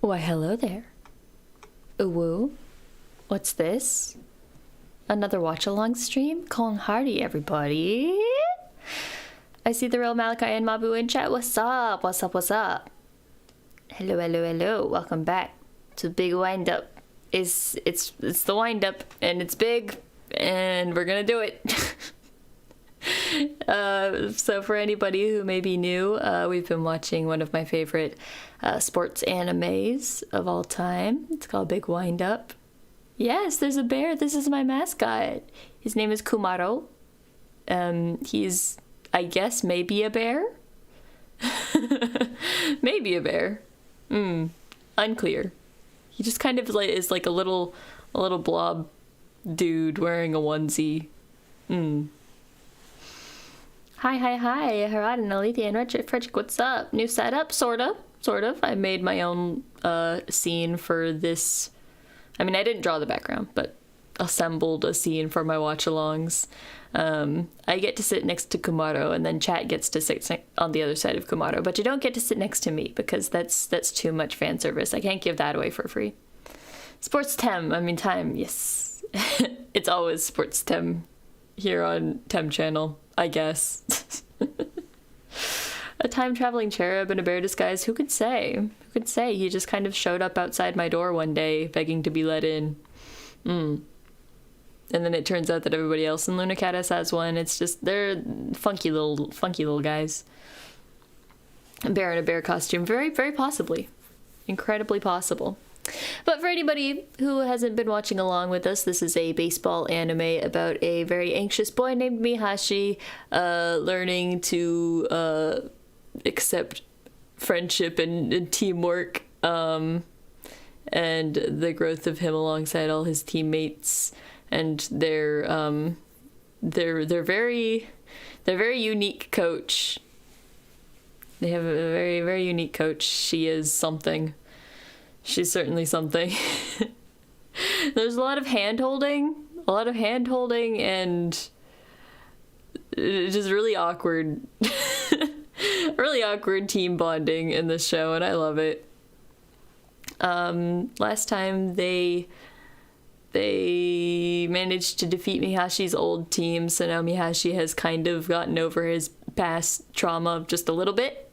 Why, hello there. Woo. What's this? Another watch-along stream? Calling Hardy, everybody. I see the real Malachi and Mabu in chat. What's up? What's up? What's up? Hello, hello, hello. Welcome back to Big Windup. It's the windup, and it's big, and we're gonna do it. So for anybody who may be new, we've been watching one of my favorite sports animes of all time. It's called Big Windup. Yes, there's a bear. This is my mascot. His name is Kumaro. He's, I guess, maybe a bear? Maybe a bear. Unclear. He just kind of is like a little blob dude wearing a onesie. Hi, Harad and Alethea and Richard Frederick, what's up? New setup? Sort of. I made my own scene for this. I mean, I didn't draw the background, but assembled a scene for my watch-alongs. I get to sit next to Kumaro, and then chat gets to sit on the other side of Kumaro, but you don't get to sit next to me, because that's too much fan service. I can't give that away for free. Sports Tem, time, yes. It's always Sports Tem here on Tem channel, I guess. A time-traveling cherub in a bear disguise, who could say? Who could say? He just kind of showed up outside my door one day, begging to be let in. And then it turns out that everybody else in LUNACATTUS has one. It's just, they're funky little guys. A bear in a bear costume, very, very possibly. Incredibly possible. But for anybody who hasn't been watching along with us, this is a baseball anime about a very anxious boy named Mihashi learning to accept friendship and teamwork, and the growth of him alongside all his teammates, and their very unique coach. They have a very, very unique coach. She is something. She's certainly something. There's a lot of hand-holding, and it's just really awkward. Really awkward team bonding in this show, and I love it. Last time they managed to defeat Mihashi's old team, so now Mihashi has kind of gotten over his past trauma just a little bit.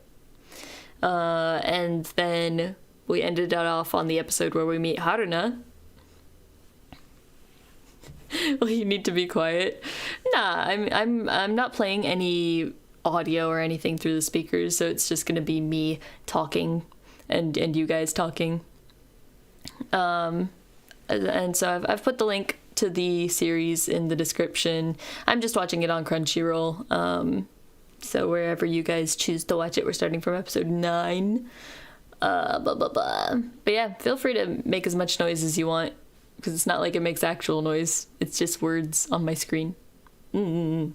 And then we ended it off on the episode where we meet Haruna. Well, you need to be quiet. Nah, I'm not playing any audio or anything through the speakers, so it's just gonna be me talking and you guys talking. And so I've put the link to the series in the description. I'm just watching it on Crunchyroll. So wherever you guys choose to watch it, we're starting from episode 9. But yeah, feel free to make as much noise as you want, because it's not like it makes actual noise. It's just words on my screen. We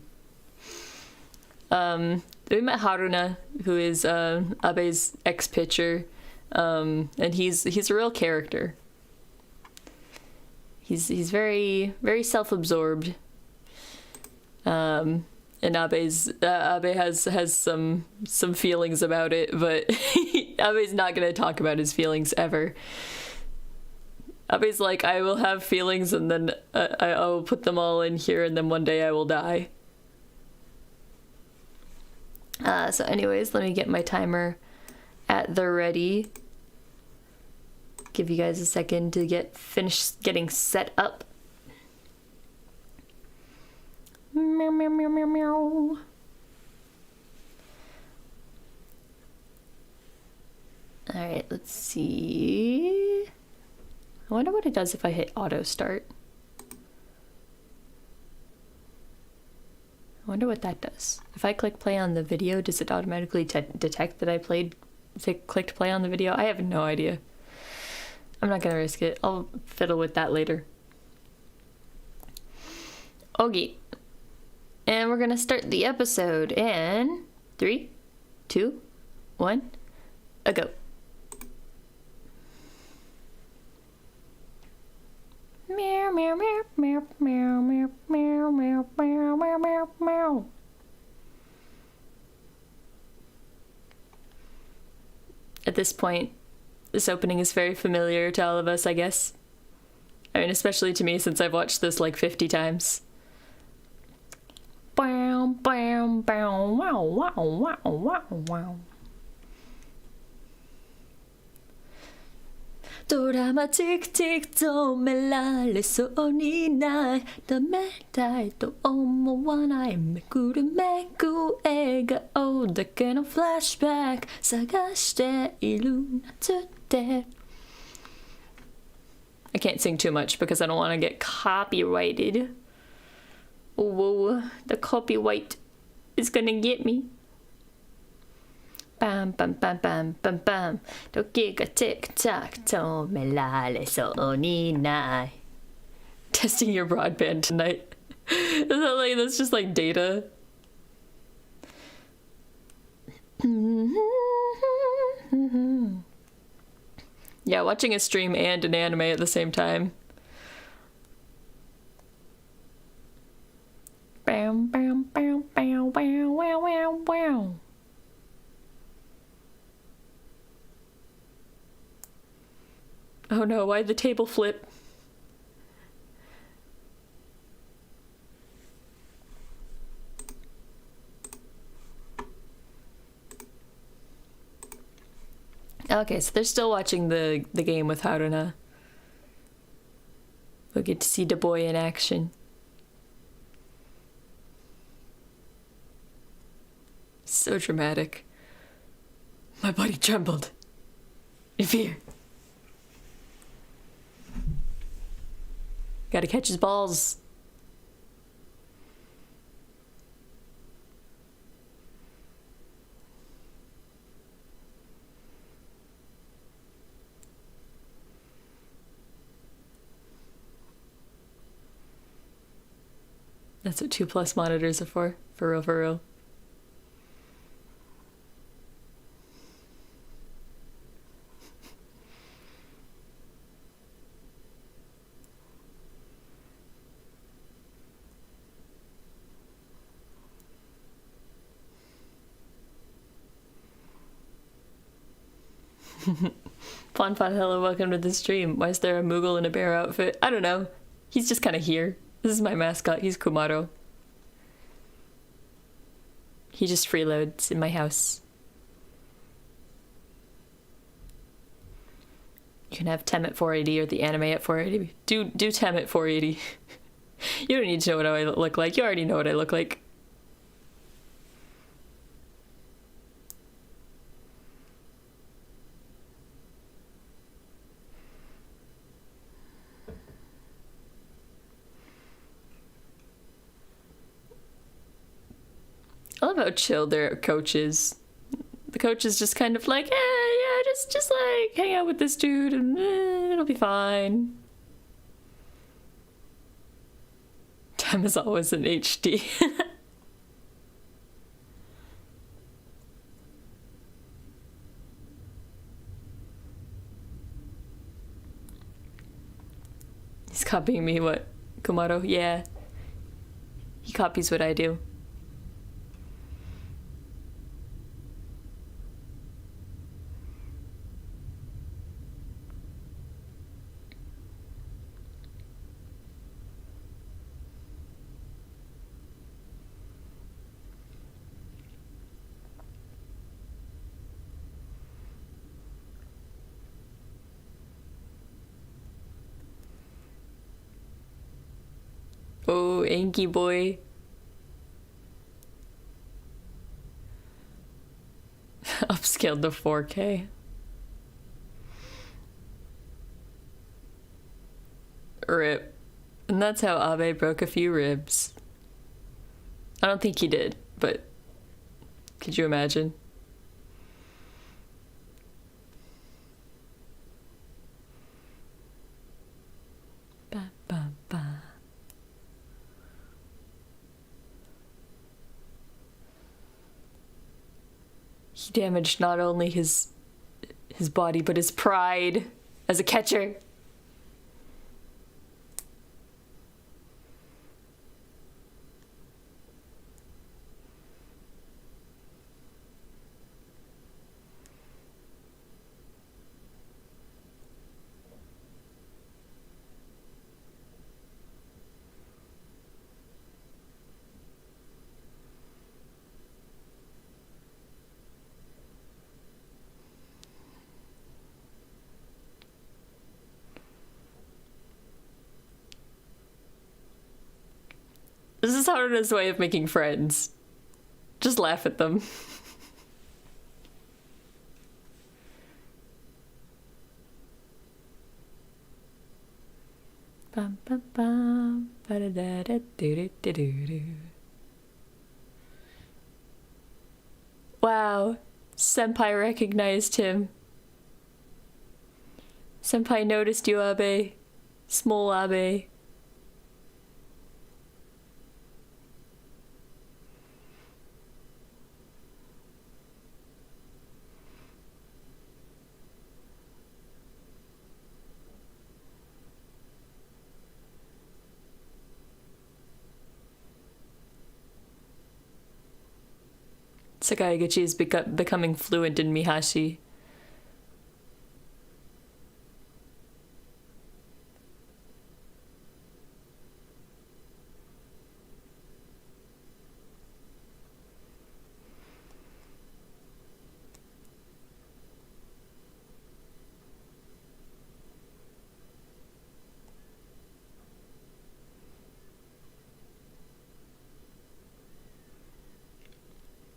met Haruna, who is Abe's ex-pitcher, and he's a real character. He's very, very self-absorbed. And Abe has some feelings about it, but Abe's not gonna talk about his feelings ever. Abe's like, I will have feelings, and then I will put them all in here, and then one day I will die. So anyways, let me get my timer at the ready. Give you guys a second to finish getting set up. Meow, meow, meow, meow, meow. Alright, let's see. I wonder what it does if I hit auto start. I wonder what that does. If I click play on the video, does it automatically detect that I clicked play on the video? I have no idea. I'm not gonna risk it. I'll fiddle with that later. Okay. And we're gonna start the episode in 3, 2, 1, a go. Meow, meow, meow, meow, meow, meow, meow, meow, meow, meow, meow, meow. At this point, This opening is very familiar to all of us, I guess. I mean, especially to me, since I've watched this like 50 times. Bam, bam, bam, wow, wow, wow, wow, wow. Dramaticとめられそうにないダメだいと思わないめくるめく笑顔だけのフラッシュバック探している夏って I can't sing too much because I don't want to get copyrighted. Whoa, the copyright is gonna get me. Bam, bam, bam, bam, bam, bam. 時が tick-tock 止められそうにない Testing your broadband tonight. Is that like, that's just like data? Yeah, watching a stream and an anime at the same time. Bam, bam, bam, bam, wow, wow, wow, wow. Oh no, why'd the table flip? Okay, so they're still watching the game with Haruna. We'll get to see the boy in action. So dramatic. My body trembled in fear. Gotta catch his balls. That's what 2+ monitors are for real, for real. Fun, hello, welcome to the stream. Why is there a Moogle in a bear outfit? I don't know. He's just kind of here. This is my mascot. He's Kumaro. He just freeloads in my house. You can have Tem at 480 or the anime at 480. Do Tem at 480. You don't need to know what I look like. You already know what I look like. I love how chill their coach is. The coach is just kind of like, yeah, just like hang out with this dude and it'll be fine. Tem is always in HD. He's copying me, what? Kumaro? Yeah. He copies what I do. Oh, Anki boy. Upscaled to 4K. Rip. And that's how Abe broke a few ribs. I don't think he did, but could you imagine? Ba, ba, ba. He damaged not only his body, but his pride as a catcher. This is Haruna's way of making friends. Just laugh at them. Bum, bum, bum, ba-da-da-da-do-do-do-do-do. Wow, Senpai recognized him. Senpai noticed you, Abe. Small Abe. Sakaiguchi is becoming fluent in Mihashi.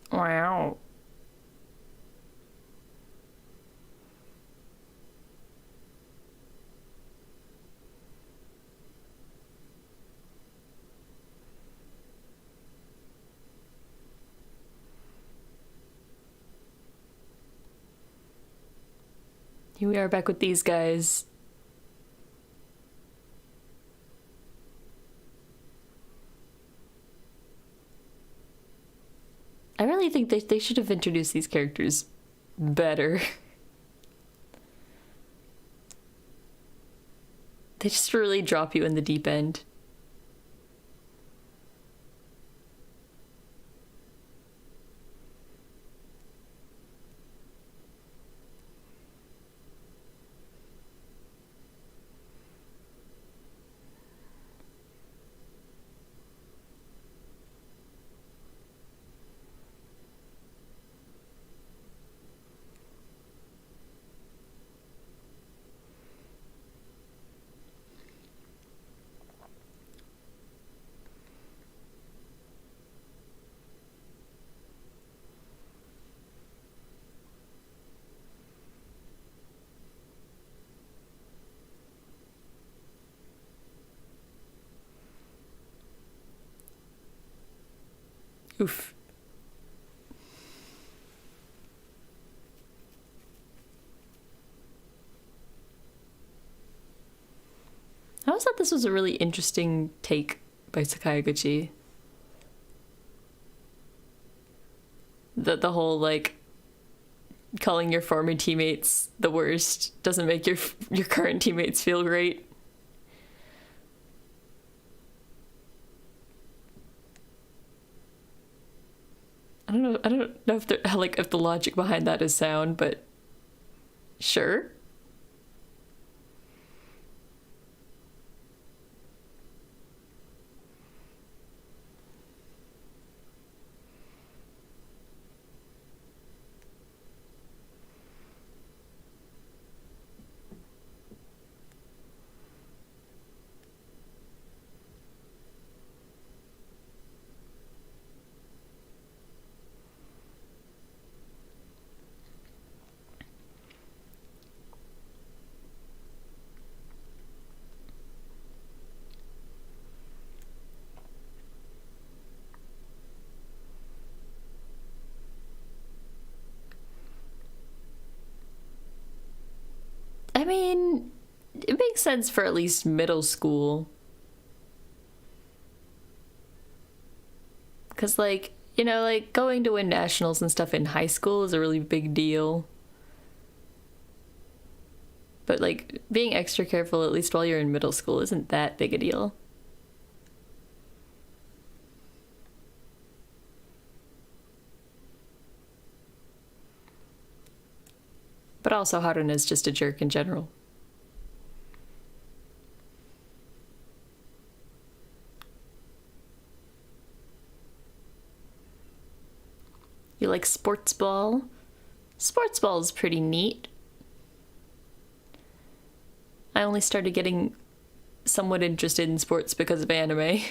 Wow. Here we are back with these guys. I really think they should have introduced these characters better. They just really drop you in the deep end. Oof. I always thought this was a really interesting take by Sakaiguchi. The whole, like, calling your former teammates the worst doesn't make your current teammates feel great. I don't know if if the logic behind that is sound, but sure. I mean, it makes sense for at least middle school. Because, like, you know, like, going to win nationals and stuff in high school is a really big deal. But, like, being extra careful, at least while you're in middle school, isn't that big a deal. But also, Haruna's just a jerk in general. You like sports ball? Sports ball is pretty neat. I only started getting somewhat interested in sports because of anime.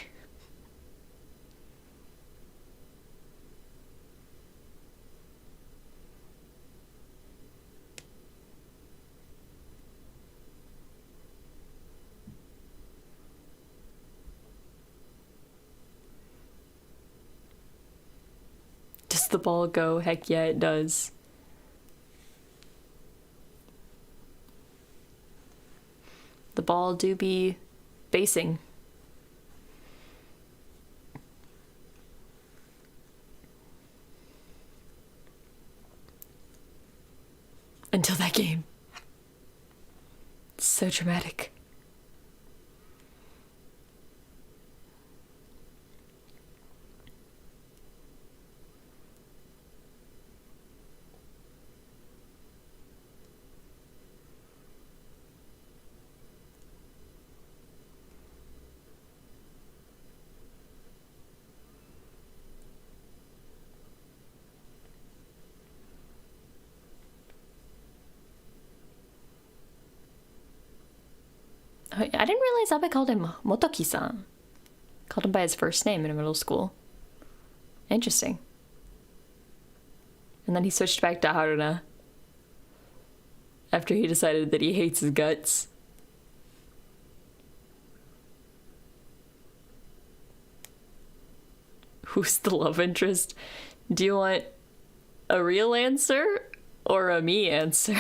Does the ball go? Heck yeah, it does. The ball do be basing. Until that game. It's so dramatic. I didn't realize Abe called him Motoki-san. Called him by his first name in middle school. Interesting. And then he switched back to Haruna after he decided that he hates his guts. Who's the love interest? Do you want a real answer or a me answer?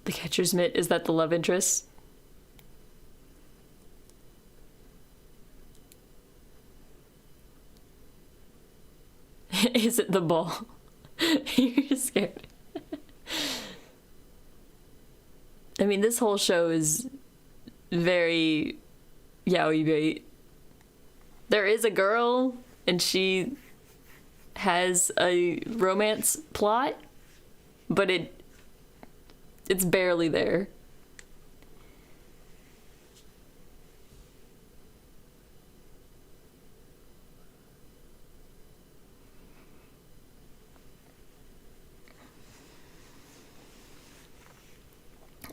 The catcher's mitt, is that the love interest? Is it the ball? You're scared. I mean, this whole show is very yaoi bait. There is a girl, and she has a romance plot, but it's barely there.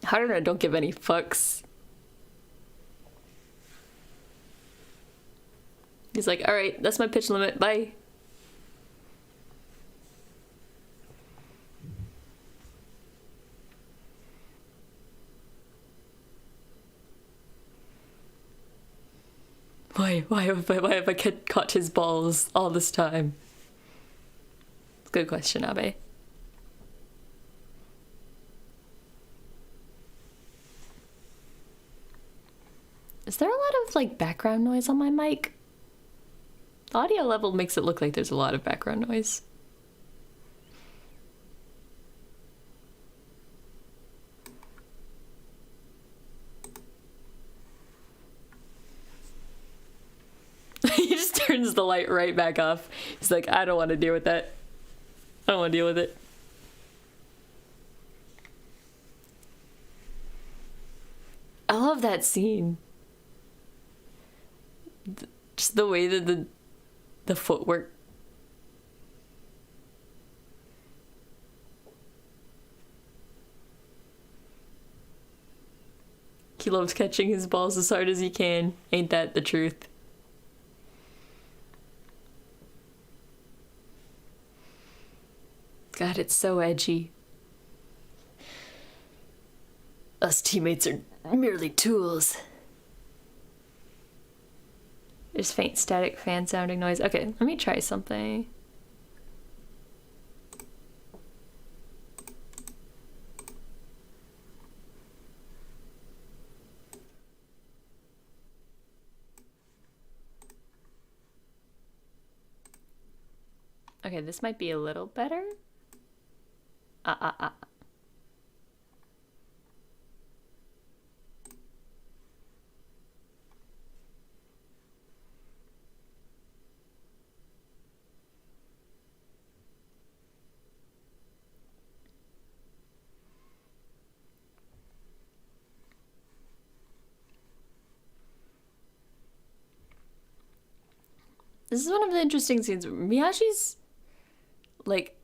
Haruna don't give any fucks. He's like, all right, that's my pitch limit, bye. Why have I caught his balls all this time? Good question, Abe. Is there a lot of, like, background noise on my mic? The audio level makes it look like there's a lot of background noise. He just turns the light right back off. He's like, I don't want to deal with that. I don't want to deal with it. I love that scene. Just the way that the footwork. He loves catching his balls as hard as he can. Ain't that the truth? God, it's so edgy. Us teammates are merely tools. There's faint static fan sounding noise. Okay, let me try something. Okay, this might be a little better. This is one of the interesting scenes. Miyashi's like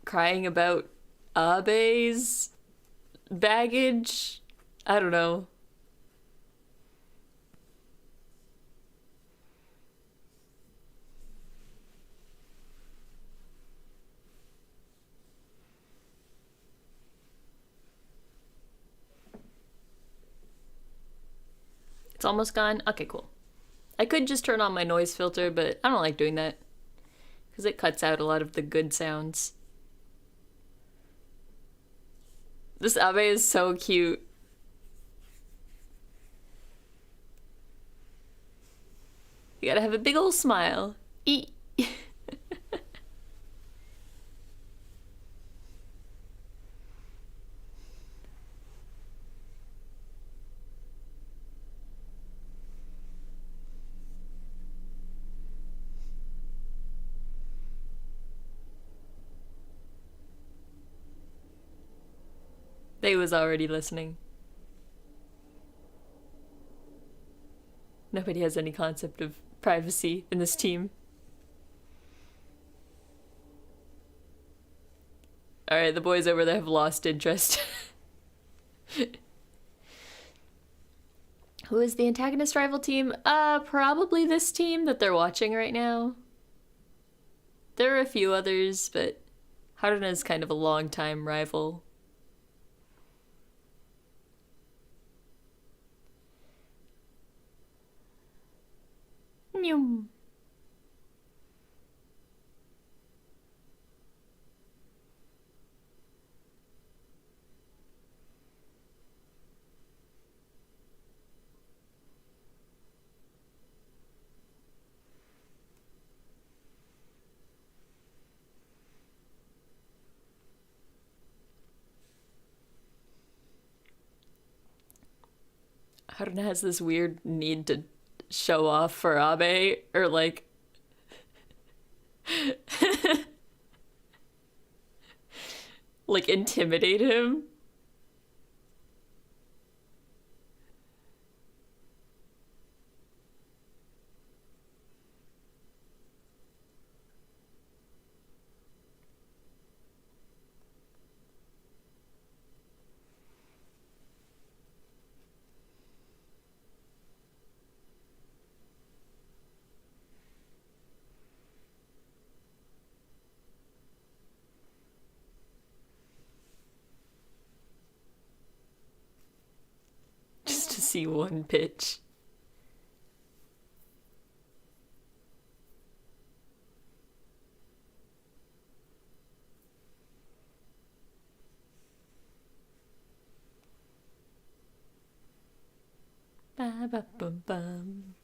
crying about Abe's baggage. I don't know. It's almost gone? Okay, cool. I could just turn on my noise filter, but I don't like doing that because it cuts out a lot of the good sounds. This Abe is so cute. You gotta have a big ol' smile. Eat. They was already listening. Nobody has any concept of privacy in this team. Alright, the boys over there have lost interest. Who is the antagonist rival team? Probably this team that they're watching right now. There are a few others, but Haruna is kind of a long-time rival. Nyum. Haruna has this weird need to show off for Abe, or like like intimidate him. Just to see one pitch. Ba, ba, bum, bum.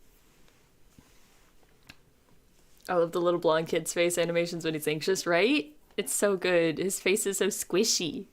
I love the little blonde kid's face animations when he's anxious, right? It's so good. His face is so squishy.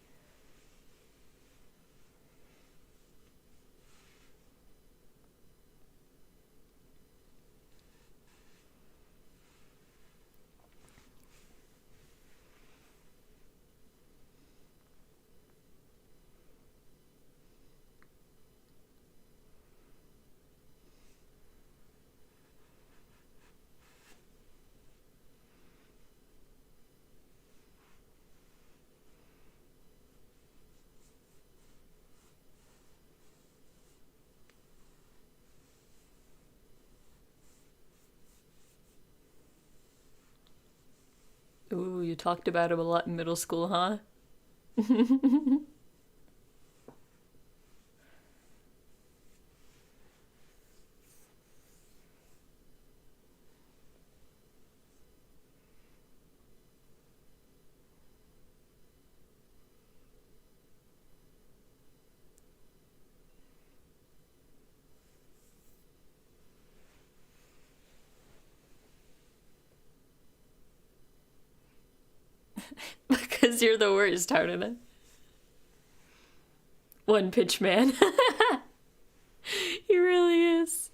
Ooh, you talked about him a lot in middle school, huh? Because you're the worst, Haruna. One pitch man. He really is.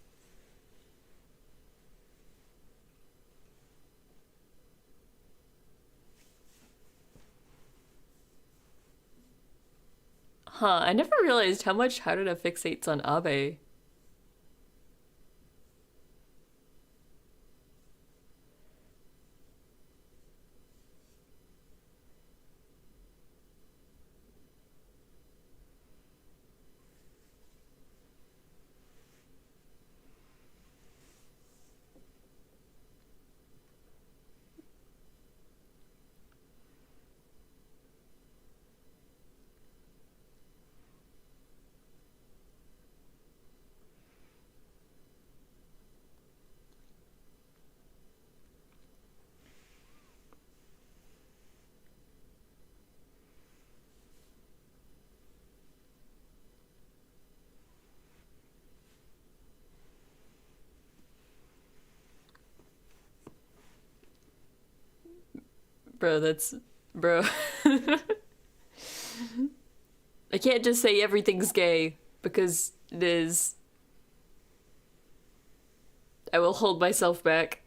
Huh, I never realized how much Haruna fixates on Abe. Bro, that's... Bro. I can't just say everything's gay, because it is. I will hold myself back.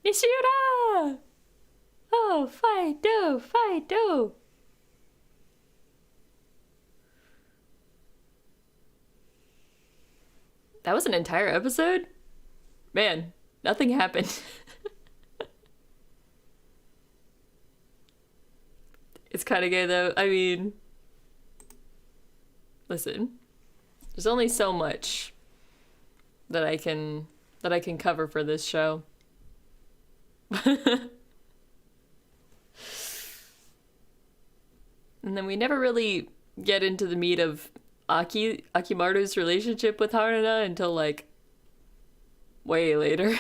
Nishira! Oh, Fido! Fido! That was an entire episode? Man, nothing happened. It's kind of gay though. I mean, listen, there's only so much that I can cover for this show. And then we never really get into the meat of Akimaru's relationship with Haruna until like way later.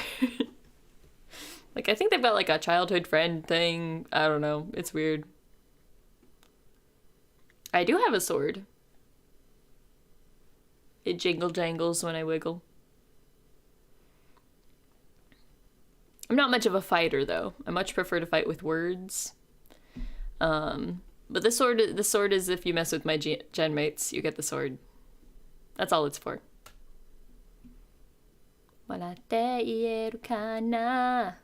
Like I think they've got like a childhood friend thing. I don't know. It's weird. I do have a sword. It jingle jangles when I wiggle. I'm not much of a fighter though. I much prefer to fight with words. But the sword is if you mess with my gen mates, you get the sword. That's all it's for. 笑って言えるかな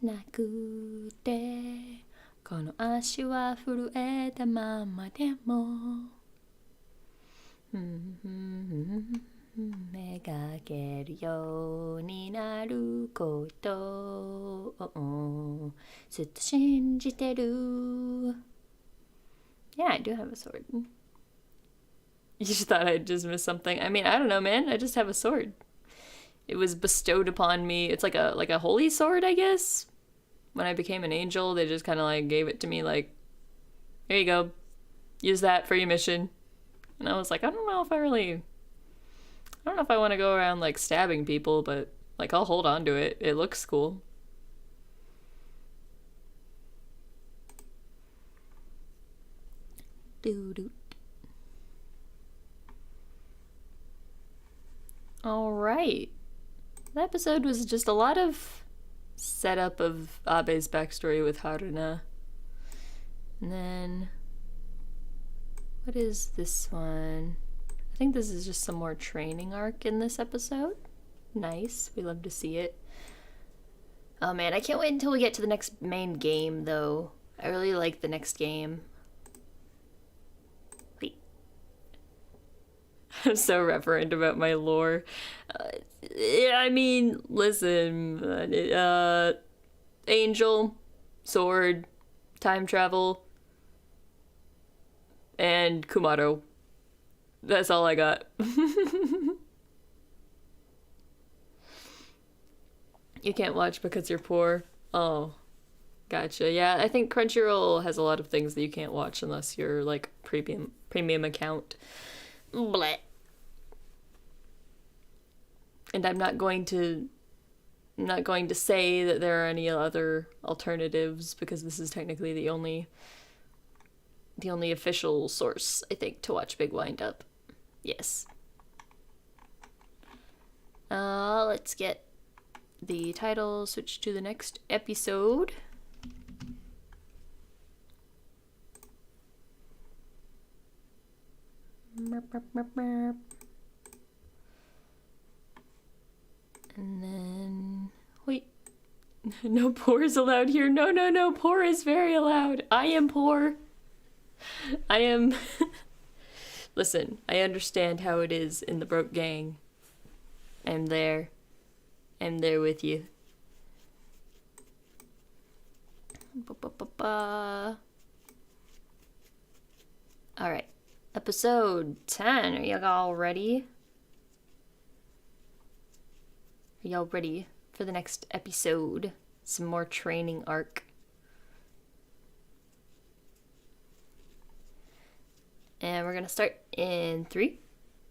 なくてこの足は震えたままでも目がけるようになることをずっと信じてる Yeah, I do have a sword. You just thought I'd just miss something. I mean, I don't know, man. I just have a sword. It was bestowed upon me. It's like a holy sword, I guess. When I became an angel, they just kind of like gave it to me like, here you go. Use that for your mission. And I was like, I don't know if I want to go around like stabbing people, but like I'll hold on to it. It looks cool. Doo-doo. All right. That episode was just a lot of setup of Abe's backstory with Haruna. And then what is this one? I think this is just some more training arc in this episode. Nice. We love to see it. Oh man, I can't wait until we get to the next main game though. I really like the next game. Wait. I'm so reverent about my lore. I mean, listen, angel, sword, time travel, and Kumaro. That's all I got. You can't watch because you're poor. Oh, gotcha. Yeah, I think Crunchyroll has a lot of things that you can't watch unless you're like premium account. Bleh. And I'm not going to say that there are any other alternatives because this is technically the only official source, I think, to watch Big Windup. Yes. Let's get the title switched to the next episode. And then, wait, no pores allowed here. No, poor is very allowed. I am poor. I am, listen, I understand how it is in the broke gang. I'm there with you. Alright, episode 10, are you all ready? Are y'all ready for the next episode? Some more training arc. And we're gonna start in 3,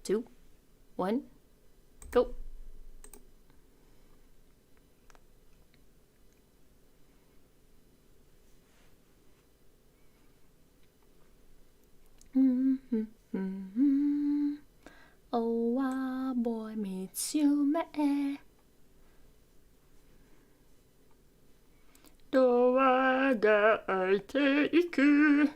2, 1, go. Mm-hmm. Nagaiku.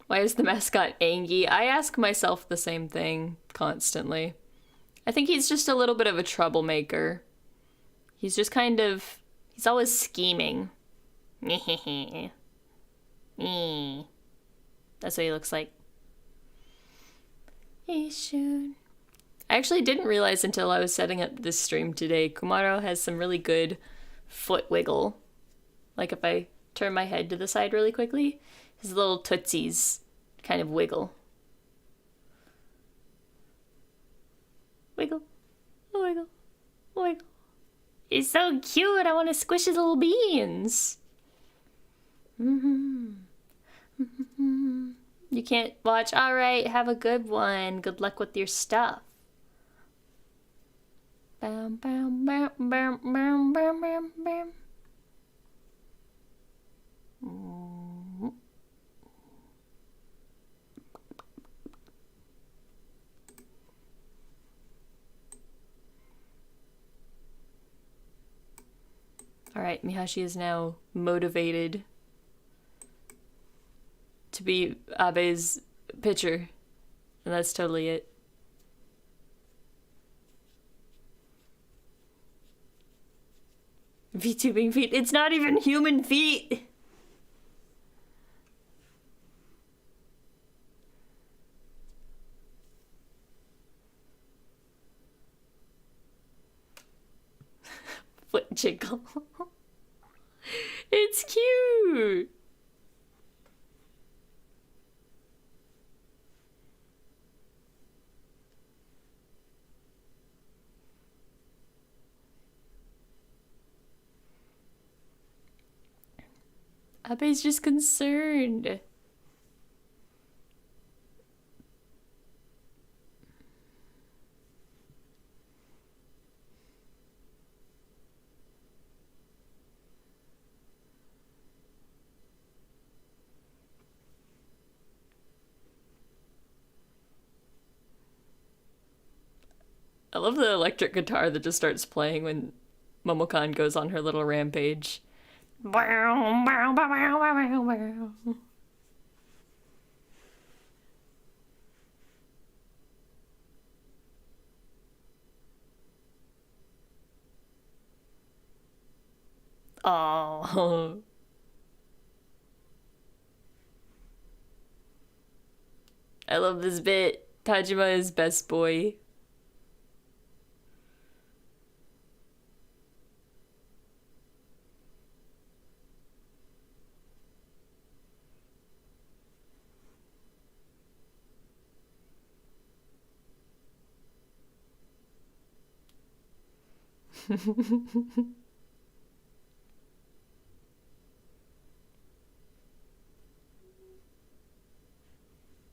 Why is the mascot Angie? I ask myself the same thing constantly. I think he's just a little bit of a troublemaker. He's just kind of... He's always scheming. That's what he looks like. I actually didn't realize until I was setting up this stream today, Kumaro has some really good foot wiggle. Like if I turn my head to the side really quickly, his little tootsies kind of wiggle. Wiggle, wiggle, wiggle. He's so cute, I want to squish his little beans. You can't watch? Alright, have a good one. Good luck with your stuff. Bam, bam, bam, bam, bam, bam, bam, bam. Alright, Mihashi is now motivated to be Abe's pitcher. And that's totally it. VTubing feet. It's not even human feet! Foot jiggle. It's cute! Abe's just concerned. I love the electric guitar that just starts playing when Momochan goes on her little rampage. Oh. I love this bit. Tajima is best boy.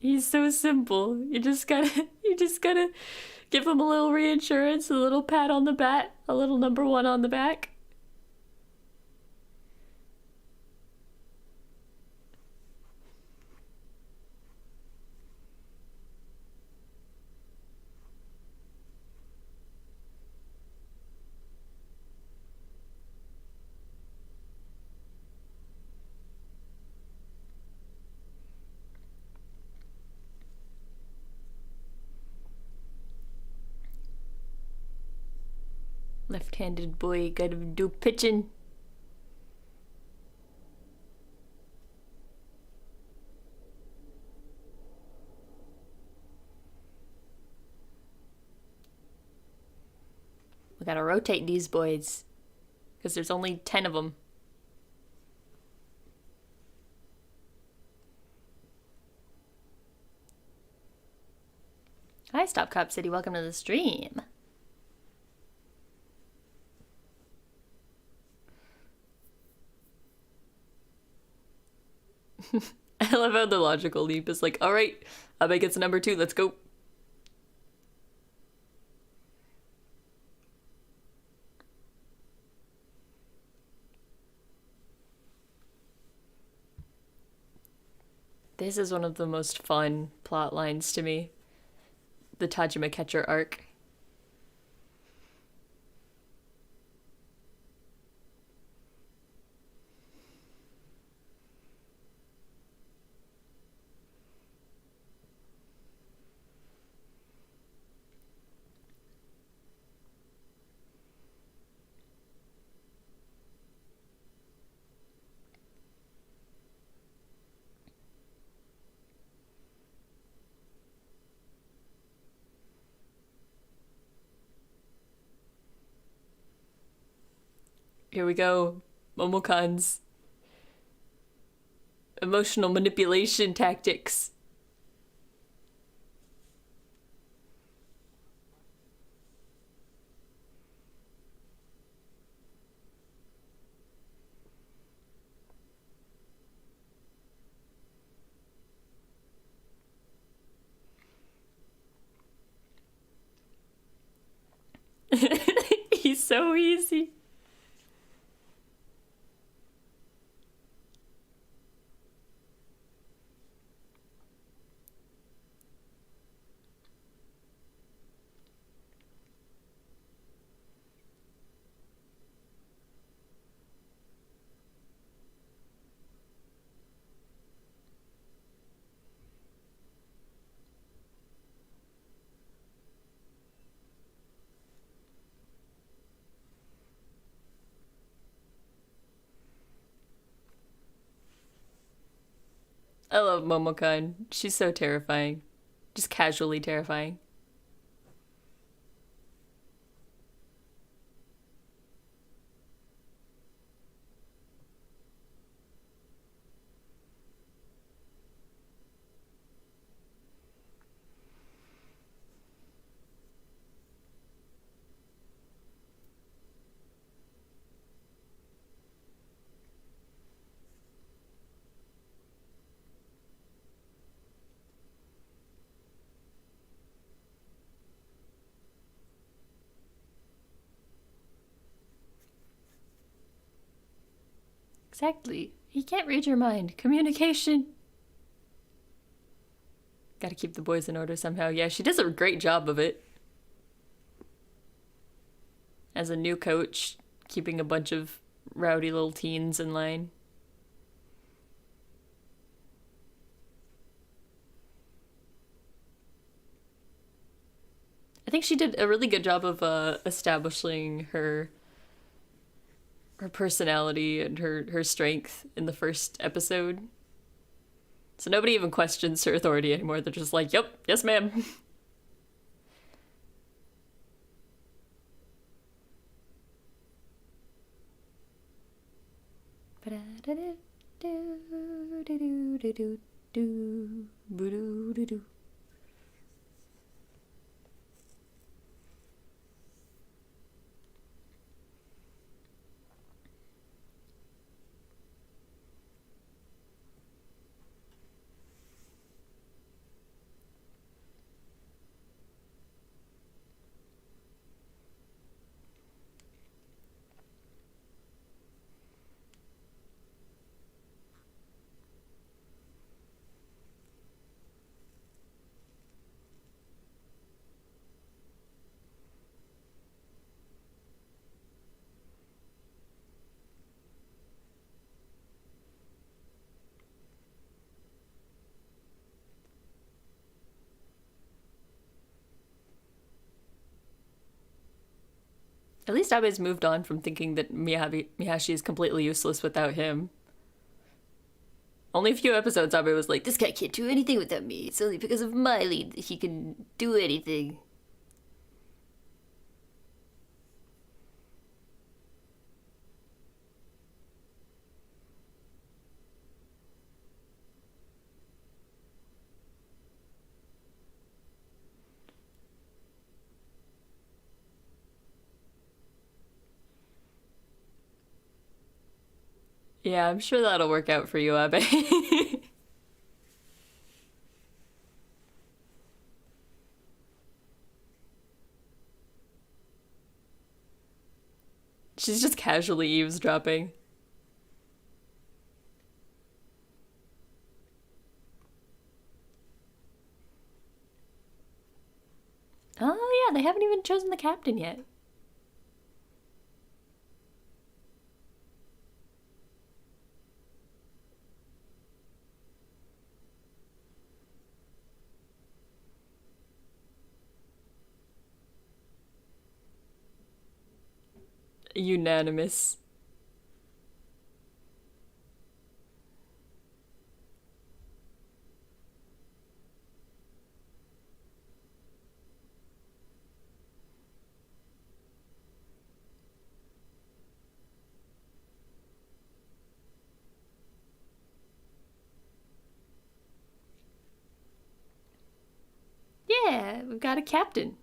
He's so simple. You just gotta give him a little reassurance, a little pat on the back, a little number 1 on the back. Left-handed boy, gotta do pitching. We gotta rotate these boys, because there's only 10 of them. Hi, Stop Cop City. Welcome to the stream. I love how the logical leap is like, alright, Abe gets number 2, let's go. This is one of the most fun plot lines to me. the Tajima Catcher arc. Here we go. Momokan's emotional manipulation tactics. He's so easy. I love Momokan. She's so terrifying. Just casually terrifying. Exactly. He can't read your mind. Communication. Gotta keep the boys in order somehow. Yeah, she does a great job of it. As a new coach, keeping a bunch of rowdy little teens in line. I think she did a really good job of establishing her personality and her strength in the first episode. So nobody even questions her authority anymore. They're just like, yep, yes ma'am. At least Abe's moved on from thinking that Mihashi is completely useless without him. Only a few episodes Abe was like, this guy can't do anything without me. It's only because of my lead that he can do anything. Yeah, I'm sure that'll work out for you, Abe. She's just casually eavesdropping. haven't chosen the captain yet. Unanimous. Yeah, we've got a captain.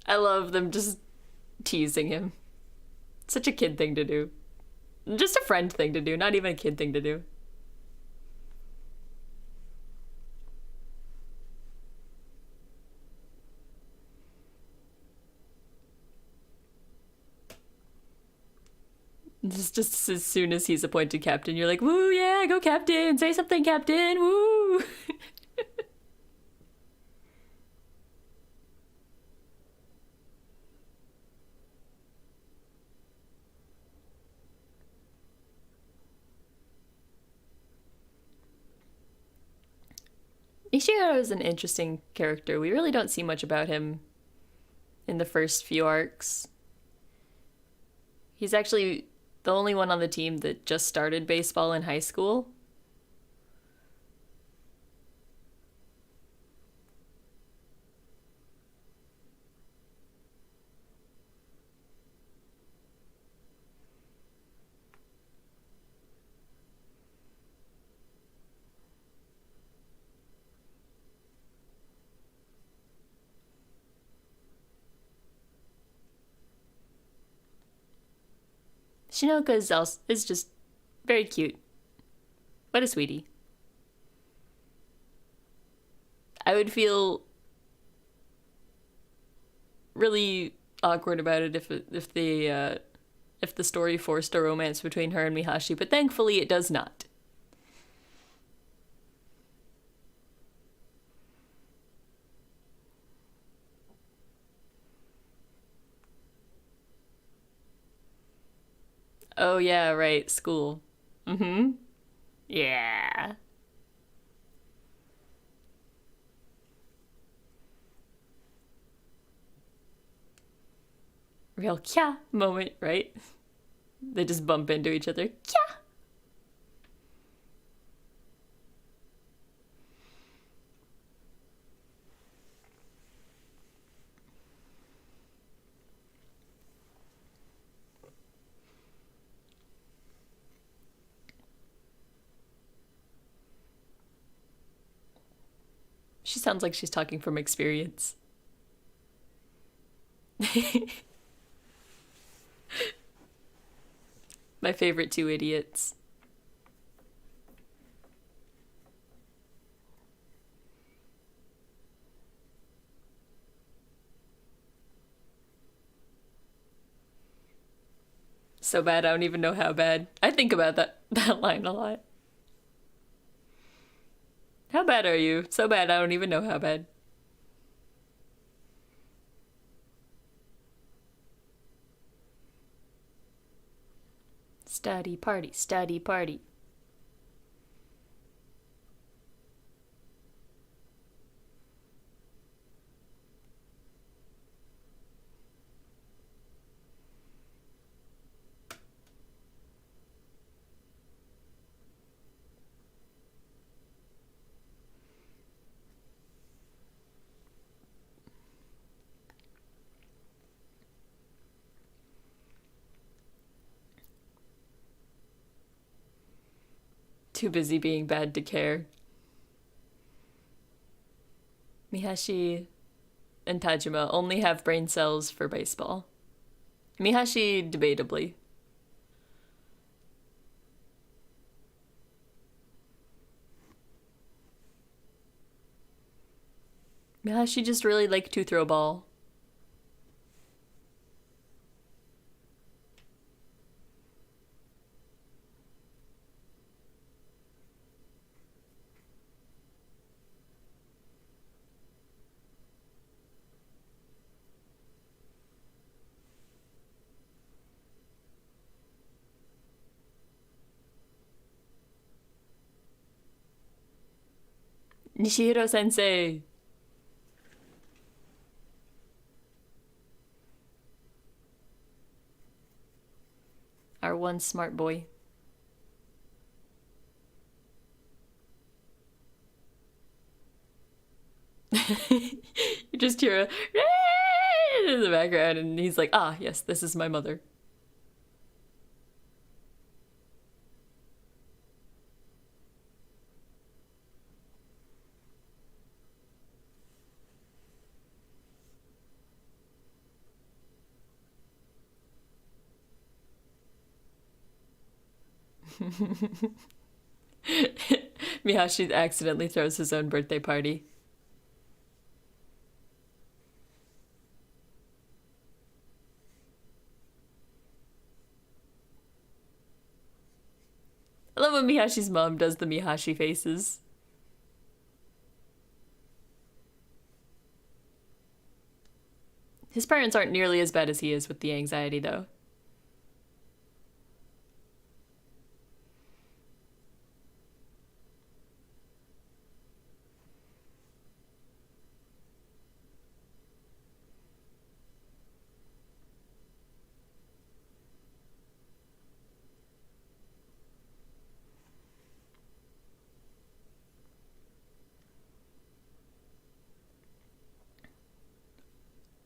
I love them just teasing him. Such a kid thing to do. Just a friend thing to do, not even a kid thing to do. Just as soon as he's appointed captain, you're like, woo, yeah, go captain, say something, captain, woo. Ishiguro is an interesting character. We really don't see much about him in the first few arcs. He's actually the only one on the team that just started baseball in high school. Shinoka is just very cute. What a sweetie. I would feel really awkward about it if the story forced a romance between her and Mihashi, but thankfully it does not. Oh yeah, right, school. Mm-hmm. Yeah. Real kya moment, right? They just bump into each other. Kya! She sounds like she's talking from experience. My favorite two idiots. So bad I don't even know how bad. I think about that line a lot. How bad are you? So bad I don't even know how bad. Study party, study party. Too busy being bad to care. Mihashi and Tajima only have brain cells for baseball. Mihashi, debatably. Yeah, she just really liked to throw ball. Nishihiro sensei. Our one smart boy. You just hear a in the background, and he's like, ah, yes, this is my mother. Mihashi accidentally throws his own birthday party. I love when Mihashi's mom does the Mihashi faces. His parents aren't nearly as bad as he is with the anxiety, though.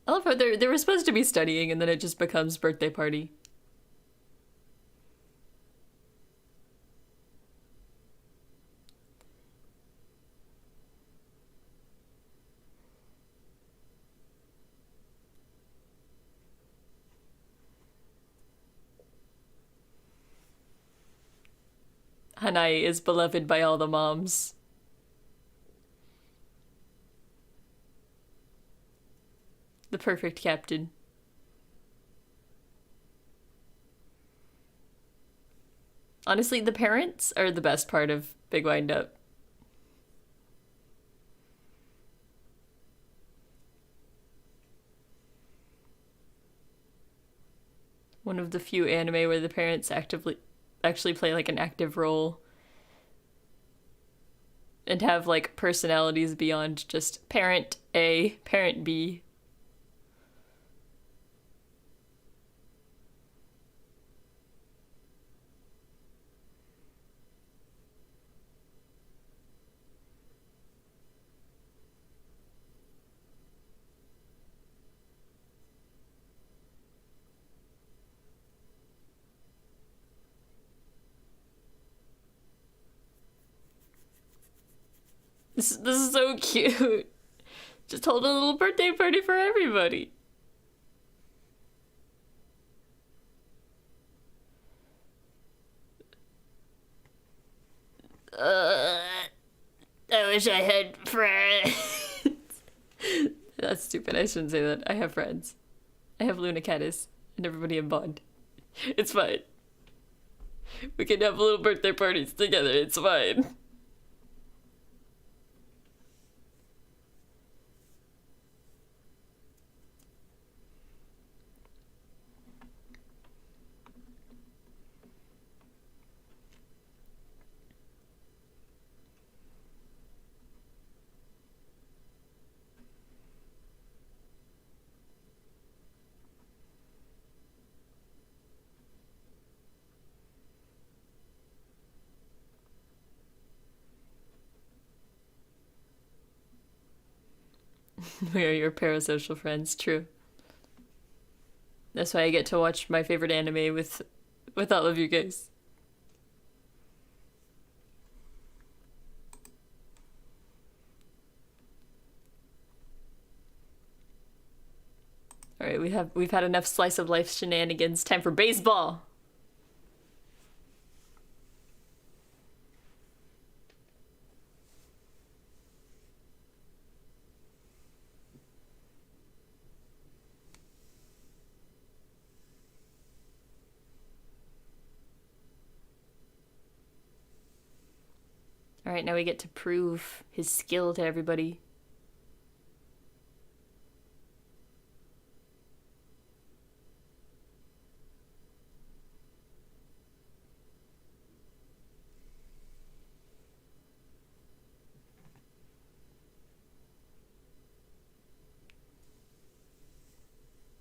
I love how they were supposed to be studying, and then it just becomes birthday party. Hanai is beloved by all the moms. The perfect captain. Honestly, the parents are the best part of Big Windup. One of the few anime where the parents actually play like an active role and have like personalities beyond just parent A, parent B. This is so cute. Just hold a little birthday party for everybody. I wish I had friends. That's stupid. I shouldn't say that. I have friends. I have LUNACATTUS and everybody in Bond. It's fine. We can have little birthday parties together. It's fine. We are your parasocial friends, true. That's why I get to watch my favorite anime with all of you guys. Alright, we've had enough slice of life shenanigans. Time for baseball! All right, now we get to prove his skill to everybody.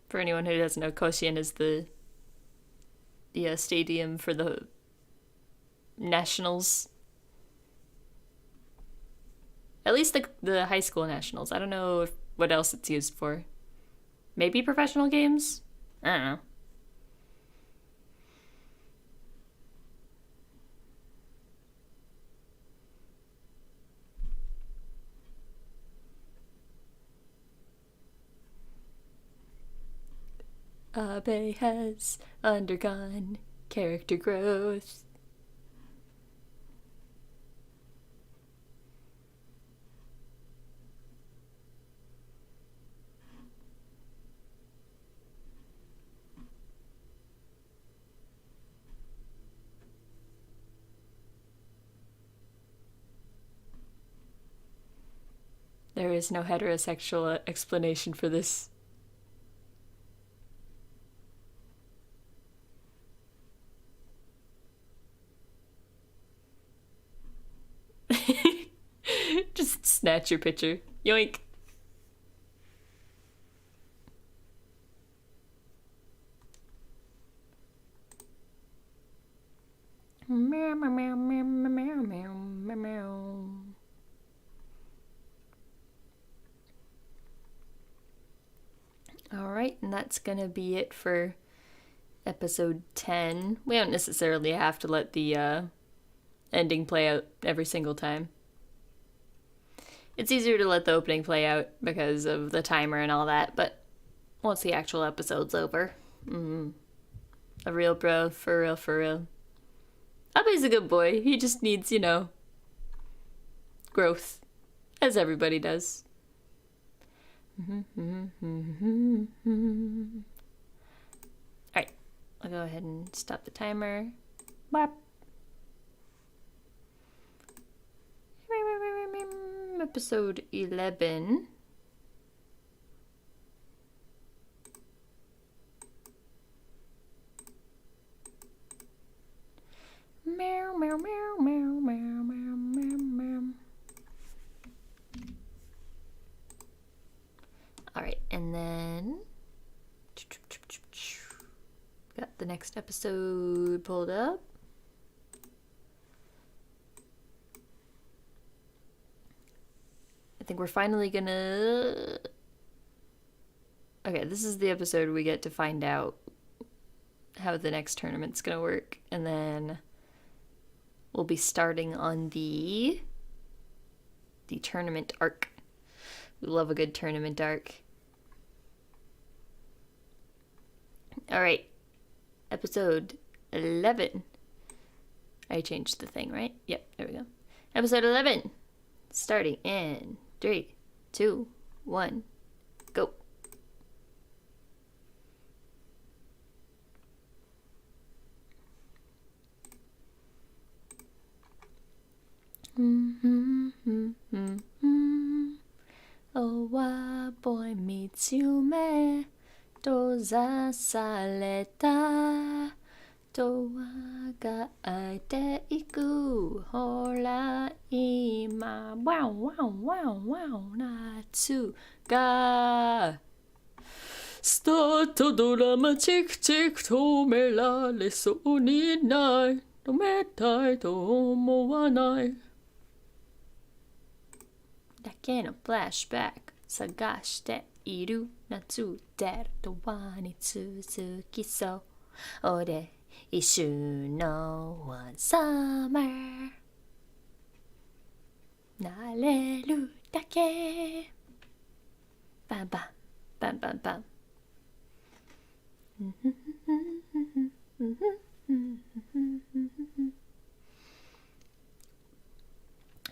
For anyone who doesn't know, Koshien is the stadium for the nationals. At least the high school nationals. I don't know what else it's used for. Maybe professional games? I don't know. Abe has undergone character growth. There is no heterosexual explanation for this. Just snatch your picture. Yoink. Meow, meow, meow, meow, meow, meow, meow. Alright, and that's gonna be it for episode 10. We don't necessarily have to let the ending play out every single time. It's easier to let the opening play out because of the timer and all that, but once the actual episode's over, a real bro, for real, for real. Abe's a good boy. He just needs, growth, as everybody does. Alright, I'll go ahead and stop the timer. Bop. Episode 11. Meow, meow, meow, meow, meow, meow, meow, meow. Alright, and then got the next episode pulled up. I think we're finally gonna... Okay, this is the episode we get to find out how the next tournament's gonna work, and then we'll be starting on the tournament arc. We love a good tournament arc. Alright, episode 11. I changed the thing, right? Yep, there we go. Episode 11, starting in 3, 2, 1, go. Oh, wa boy meets you me, doza saleta, doa ga aite iku, hora ima, wow, wow, wow, wow, natsu ga. Start drama chick chick to me la le so ni nai, no me tai to mo wa nai. だけのフラッシュバック探している夏出るとはに続きそう俺一瞬のワンサマーなれるだけバンバンバンバンバン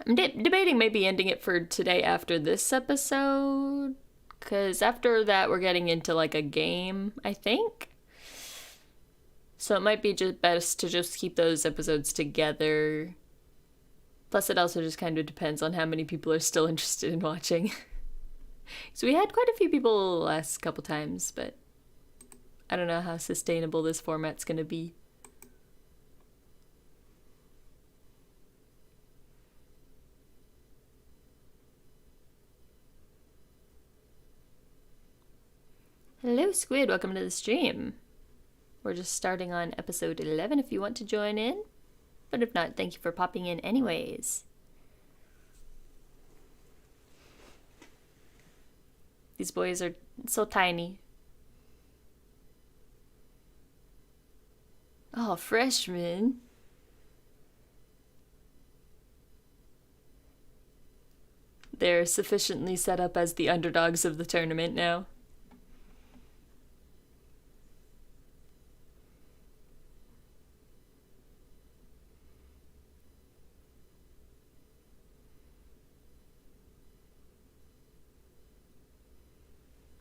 I'm debating maybe ending it for today after this episode, because after that we're getting into like a game, I think. So it might be just best to just keep those episodes together Plus, it also just kind of depends on how many people are still interested in watching. So we had quite a few people last couple times, but I don't know how sustainable this format's gonna be. Hello, Squid. Welcome to the stream. We're just starting on episode 11 if you want to join in. But if not, thank you for popping in anyways. These boys are so tiny. Oh, freshmen. They're sufficiently set up as the underdogs of the tournament now.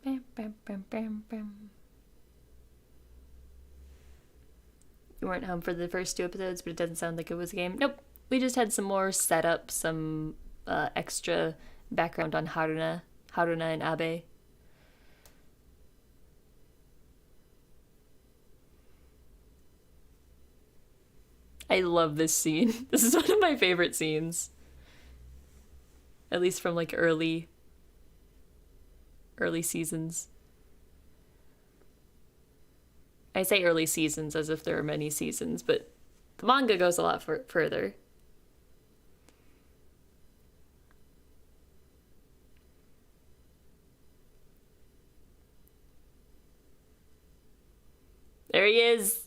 Bam, bam, bam, bam, bam. You weren't home for the first 2 episodes, but it doesn't sound like it was a game. Nope. We just had some more setup, some extra background on Haruna and Abe. I love this scene. This is one of my favorite scenes. At least from like early seasons. I say early seasons as if there are many seasons, but the manga goes a lot further. There he is.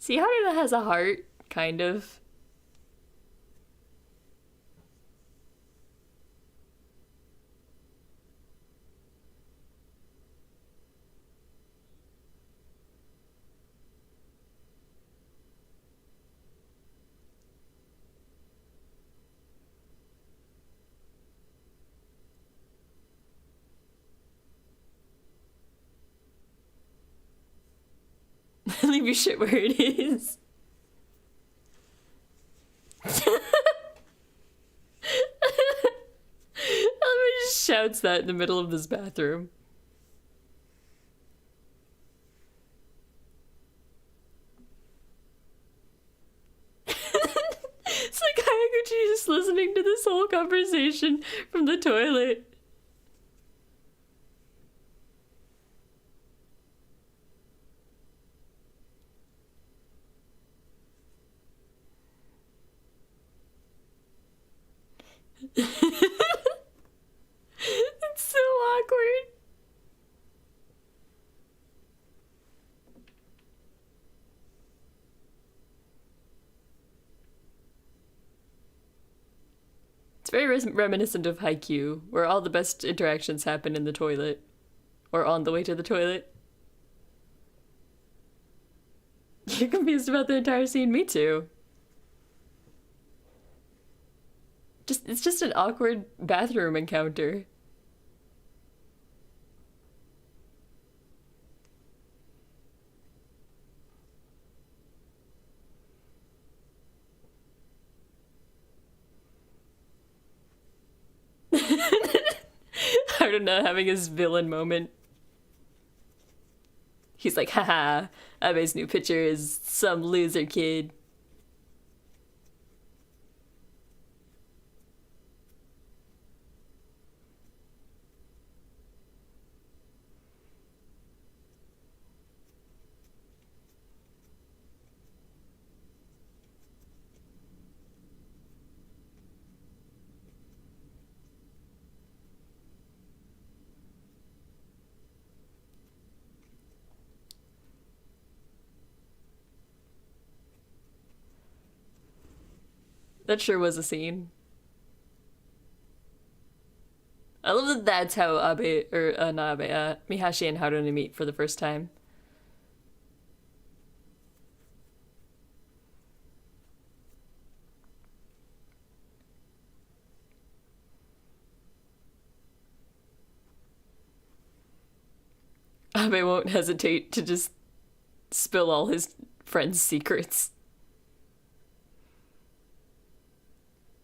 See, Haruna has a heart, kind of. Leave your shit where it is. Elmer just shouts that in the middle of this bathroom. It's like Hayaguchi just listening to this whole conversation from the toilet. It's so awkward. It's very reminiscent of Haikyuu, where all the best interactions happen in the toilet. Or on the way to the toilet. You're confused about the entire scene? Me too. It's just an awkward bathroom encounter. I don't know, having his villain moment. He's like, haha, Abe's new picture is some loser kid. That sure was a scene. I love that that's how not Abe, Mihashi and Haruna meet for the first time. Abe won't hesitate to just spill all his friends' secrets.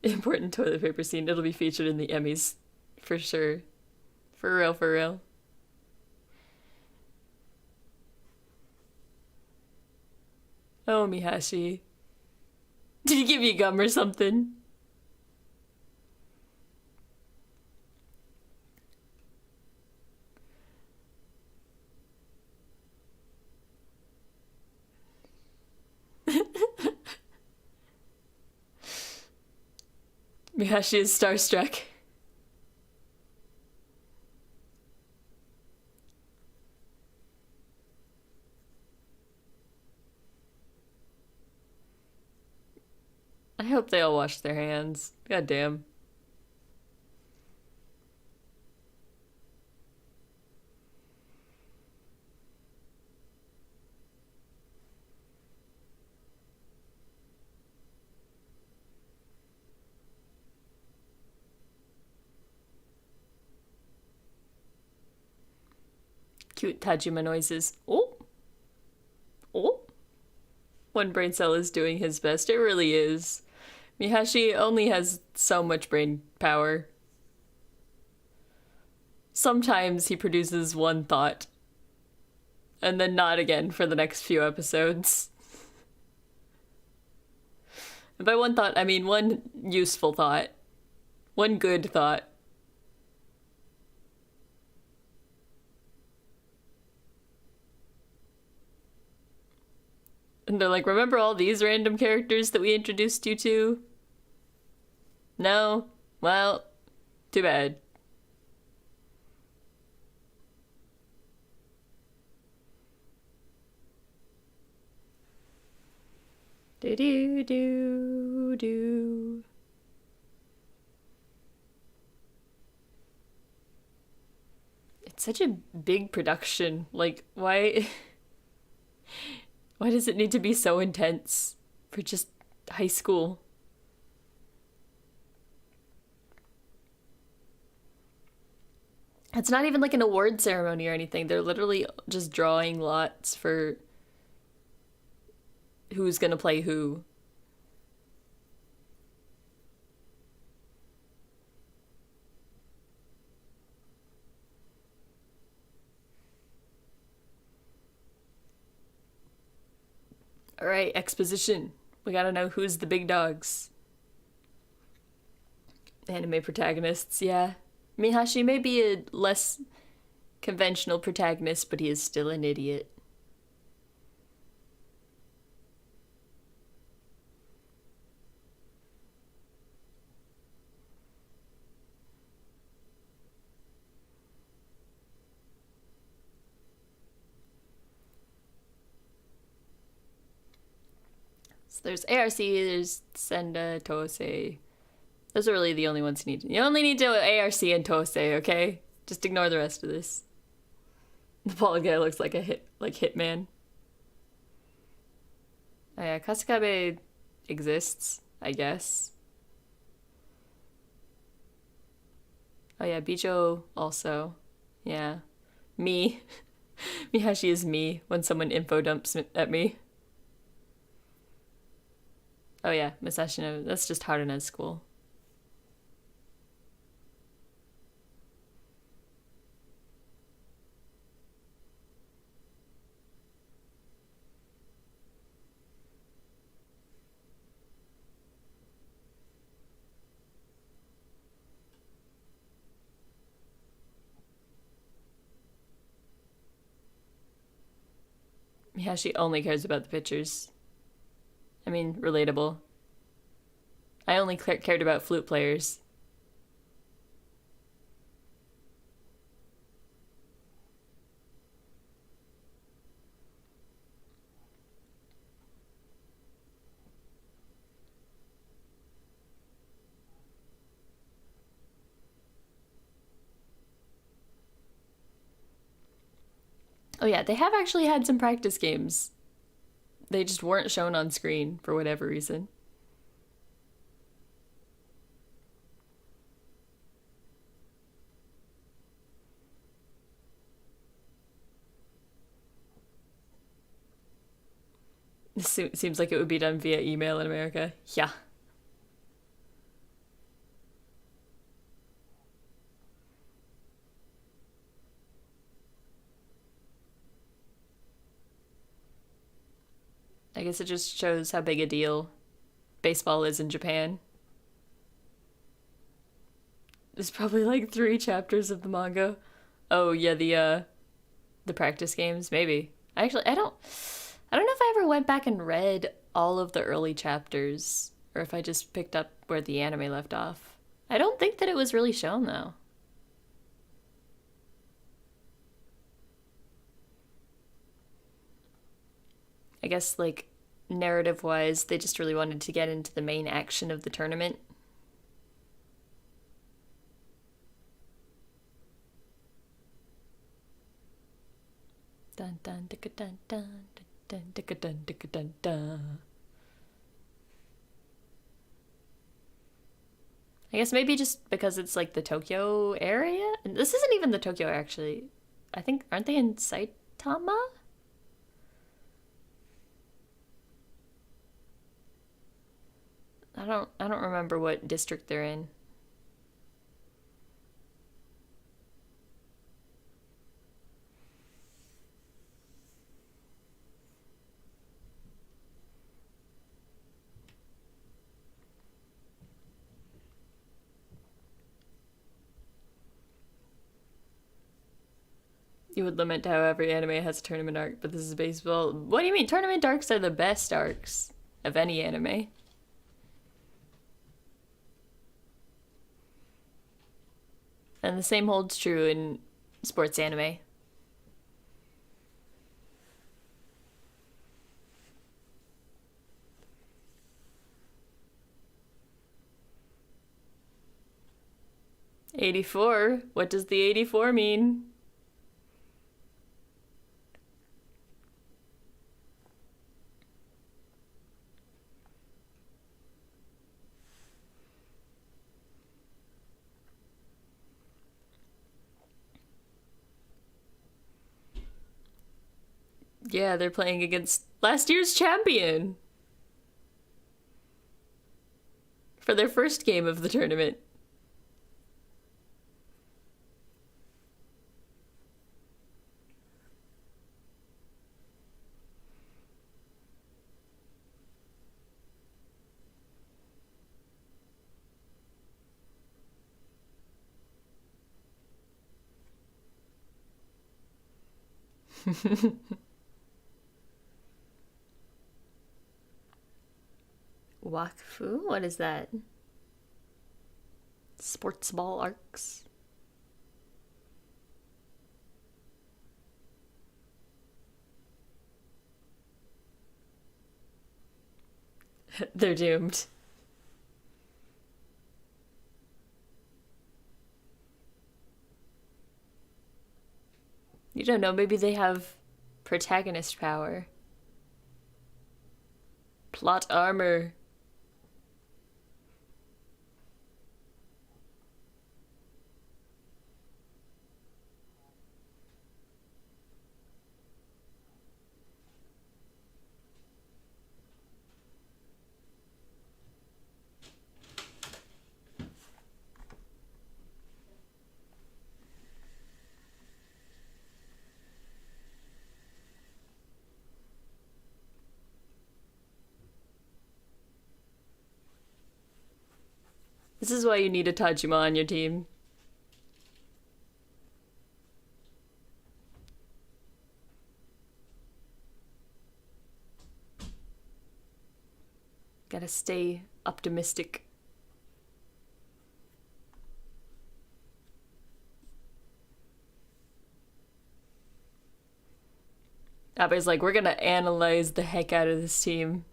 Important toilet paper scene. It'll be featured in the Emmys. For sure. For real, for real. Oh, Mihashi. Did he give you gum or something? Mihashi is starstruck. I hope they all wash their hands. God damn. Cute Tajima noises. Oh! Oh! One brain cell is doing his best. It really is. Mihashi only has so much brain power. Sometimes he produces one thought, and then not again for the next few episodes. And by one thought, I mean one useful thought. One good thought. And they're like, remember all these random characters that we introduced you to? No? Well, too bad. Do do do do. It's such a big production. Like, why... Why does it need to be so intense for just high school? It's not even like an award ceremony or anything. They're literally just drawing lots for who's gonna play who. Alright, exposition. We gotta know who's the big dogs. Anime protagonists, yeah. Mihashi may be a less conventional protagonist, but he is still an idiot. So there's ARC, there's Senda, Tousei. Those are really the only ones you need. You only need to ARC and Tousei, okay? Just ignore the rest of this. The bald guy looks like a Hitman. Oh yeah, Kasakabe exists, I guess. Oh yeah, Bijo also. Yeah. Me. Mihashi is me when someone info dumps at me. Oh yeah, Musashino. That's just Haruna's school. Mihashi only cares about the pictures. I mean, relatable. I only cared about flute players. Oh yeah, they have actually had some practice games. They just weren't shown on screen for whatever reason. Seems like it would be done via email in America. Yeah. I guess it just shows how big a deal baseball is in Japan. There's probably like 3 chapters of the manga. Oh yeah, the practice games, maybe. I don't know if I ever went back and read all of the early chapters or if I just picked up where the anime left off. I don't think that it was really shown though. I guess like narrative wise, they just really wanted to get into the main action of the tournament. Dun dun dun dun dun dun dun dun dun dun dun. I guess maybe just because it's like the Tokyo area. And this isn't even the Tokyo actually. I think aren't they in Saitama? I don't remember what district they're in. You would lament how every anime has a tournament arc, but this is baseball. What do you mean? Tournament arcs are the best arcs of any anime. And the same holds true in sports anime. '84. What does the '84 mean? Yeah, they're playing against last year's champion for their first game of the tournament. Wakfu? What is that? Sports ball arcs? They're doomed. You don't know, maybe they have protagonist power. Plot armor. This is why you need a Tajima on your team. Gotta stay optimistic. Abe's like, we're gonna analyze the heck out of this team.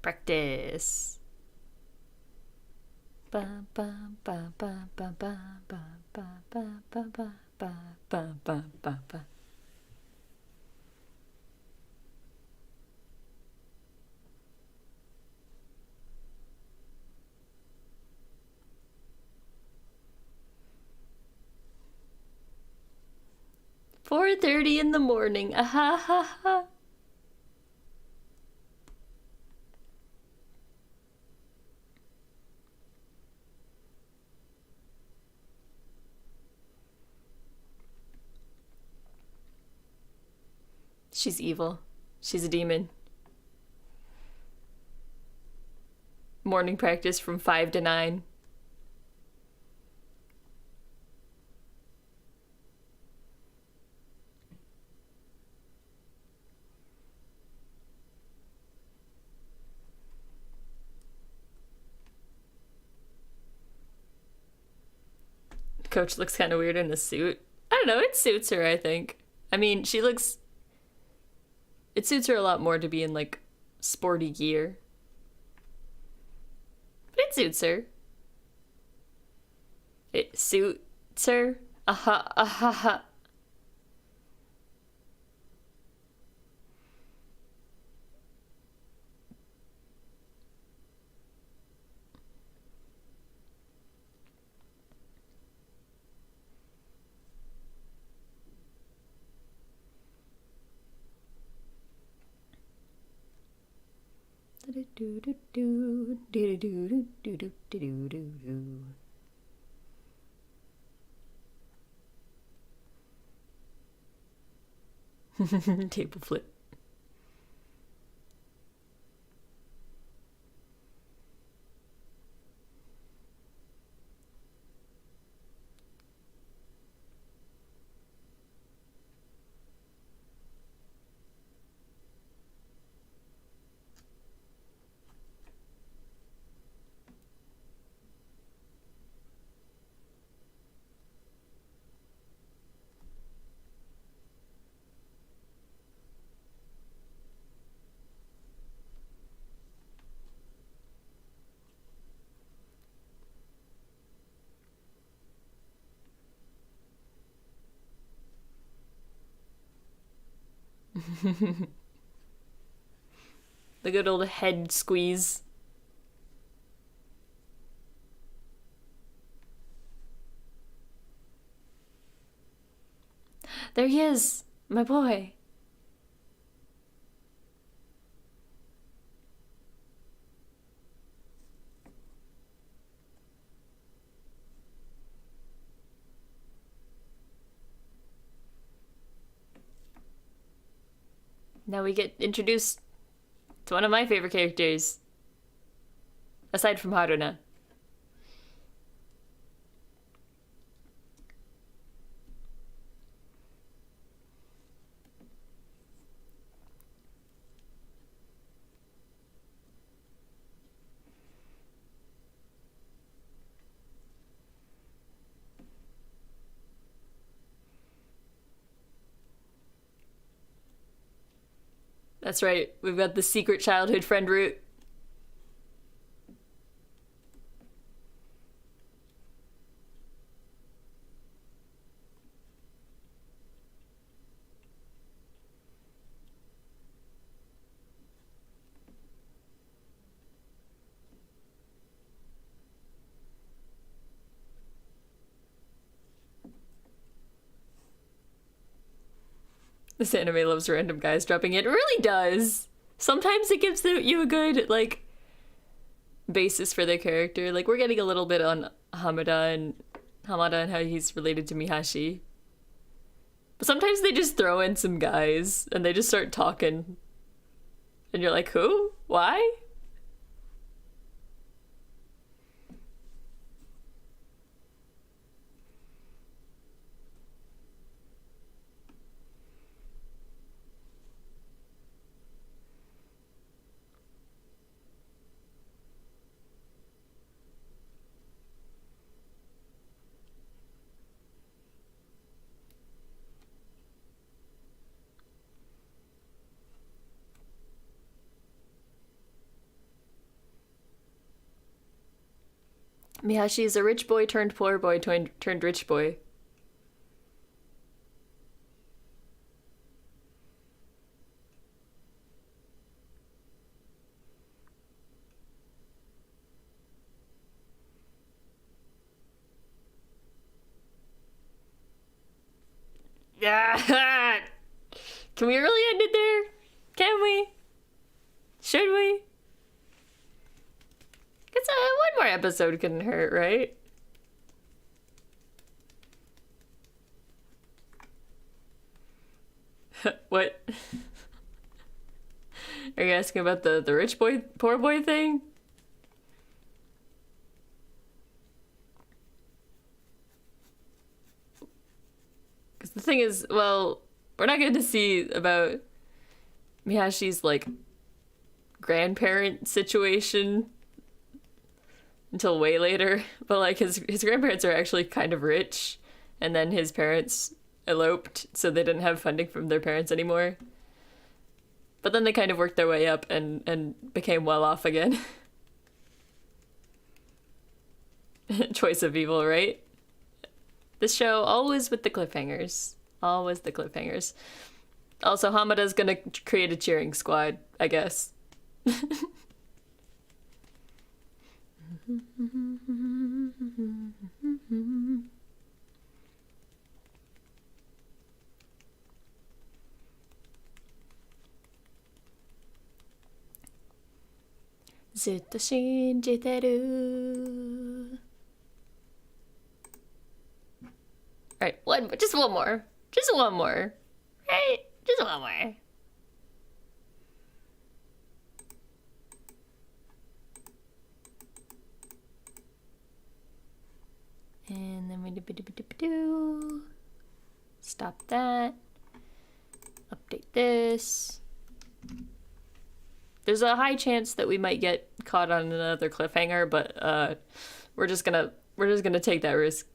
Practice. Ba ba ba ba ba ba ba ba ba ba ba ba ba ba ba. $4:30 in the morning. Ah ha ha ha. She's evil. She's a demon. Morning practice from 5 to 9. Coach looks kind of weird in a suit. I don't know, it suits her, I think. I mean, she looks... It suits her a lot more to be in, like, sporty gear. But it suits her. It suits her. Aha, aha, ha. Table flip. The good old head squeeze. There he is, my boy. Now we get introduced to one of my favorite characters. Aside from Haruna. That's right, we've got the secret childhood friend route. This anime loves random guys dropping in. It really does. Sometimes it gives you a good, like, basis for their character. Like, we're getting a little bit on Hamada and how he's related to Mihashi. But sometimes they just throw in some guys and they just start talking. And you're like, who? Why? Mihashi is a rich boy turned poor boy turned rich boy. Yeah. Can we really end it there? Can we? Should we? Because one more episode couldn't hurt, right? What? Are you asking about the rich boy, poor boy thing? Because the thing is, well, we're not going to see about Mihashi's, like, grandparent situation until way later. But, like, his grandparents are actually kind of rich, and then his parents eloped, so they didn't have funding from their parents anymore. But then they kind of worked their way up and became well off again. Choice of evil, right? This show, always with the cliffhangers. Always the cliffhangers. Also, Hamada's gonna create a cheering squad, I guess. ずっと信じてる Alright, just one more. Just one more. Right? Just one more. And then we do stop that. Update this. There's a high chance that we might get caught on another cliffhanger, but we're just gonna take that risk.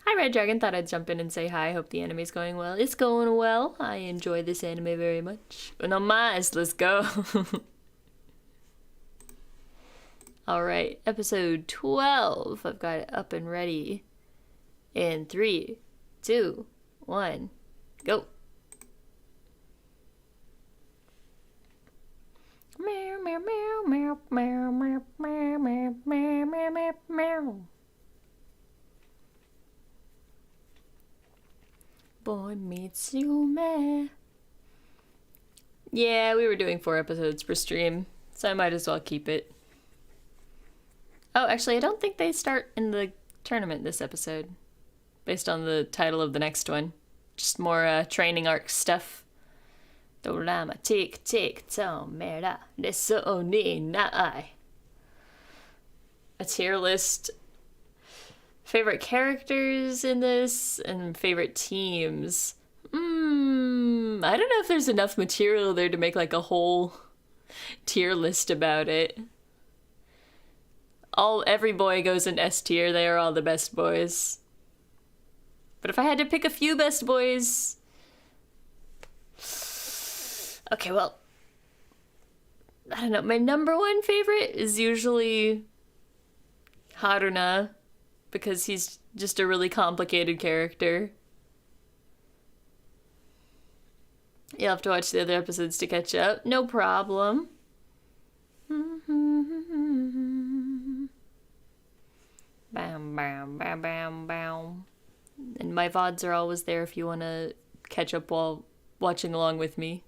Hi Red Dragon, thought I'd jump in and say hi. Hope the anime's going well. It's going well. I enjoy this anime very much. No mas, let's go. Alright, episode 12. I've got it up and ready. In 3, 2, 1, go. Meow, meow, meow, meow, meow, meow, meow, meow, meow, meow, meow, meow. Boy meets Yume. Yeah, we were doing 4 episodes per stream, so I might as well keep it. Oh, actually, I don't think they start in the tournament this episode, based on the title of the next one. Just more training arc stuff. Dorama tick tick tomera deso ni nai. A tier list. Favorite characters in this and favorite teams. I don't know if there's enough material there to make like a whole tier list about it. Every boy goes in S tier. They are all the best boys. But if I had to pick a few best boys, okay, well, I don't know. My number one favorite is usually Haruna, because he's just a really complicated character. You'll have to watch the other episodes to catch up. No problem. Bam, bam, bam, bam, bam. And my VODs are always there if you want to catch up while watching along with me.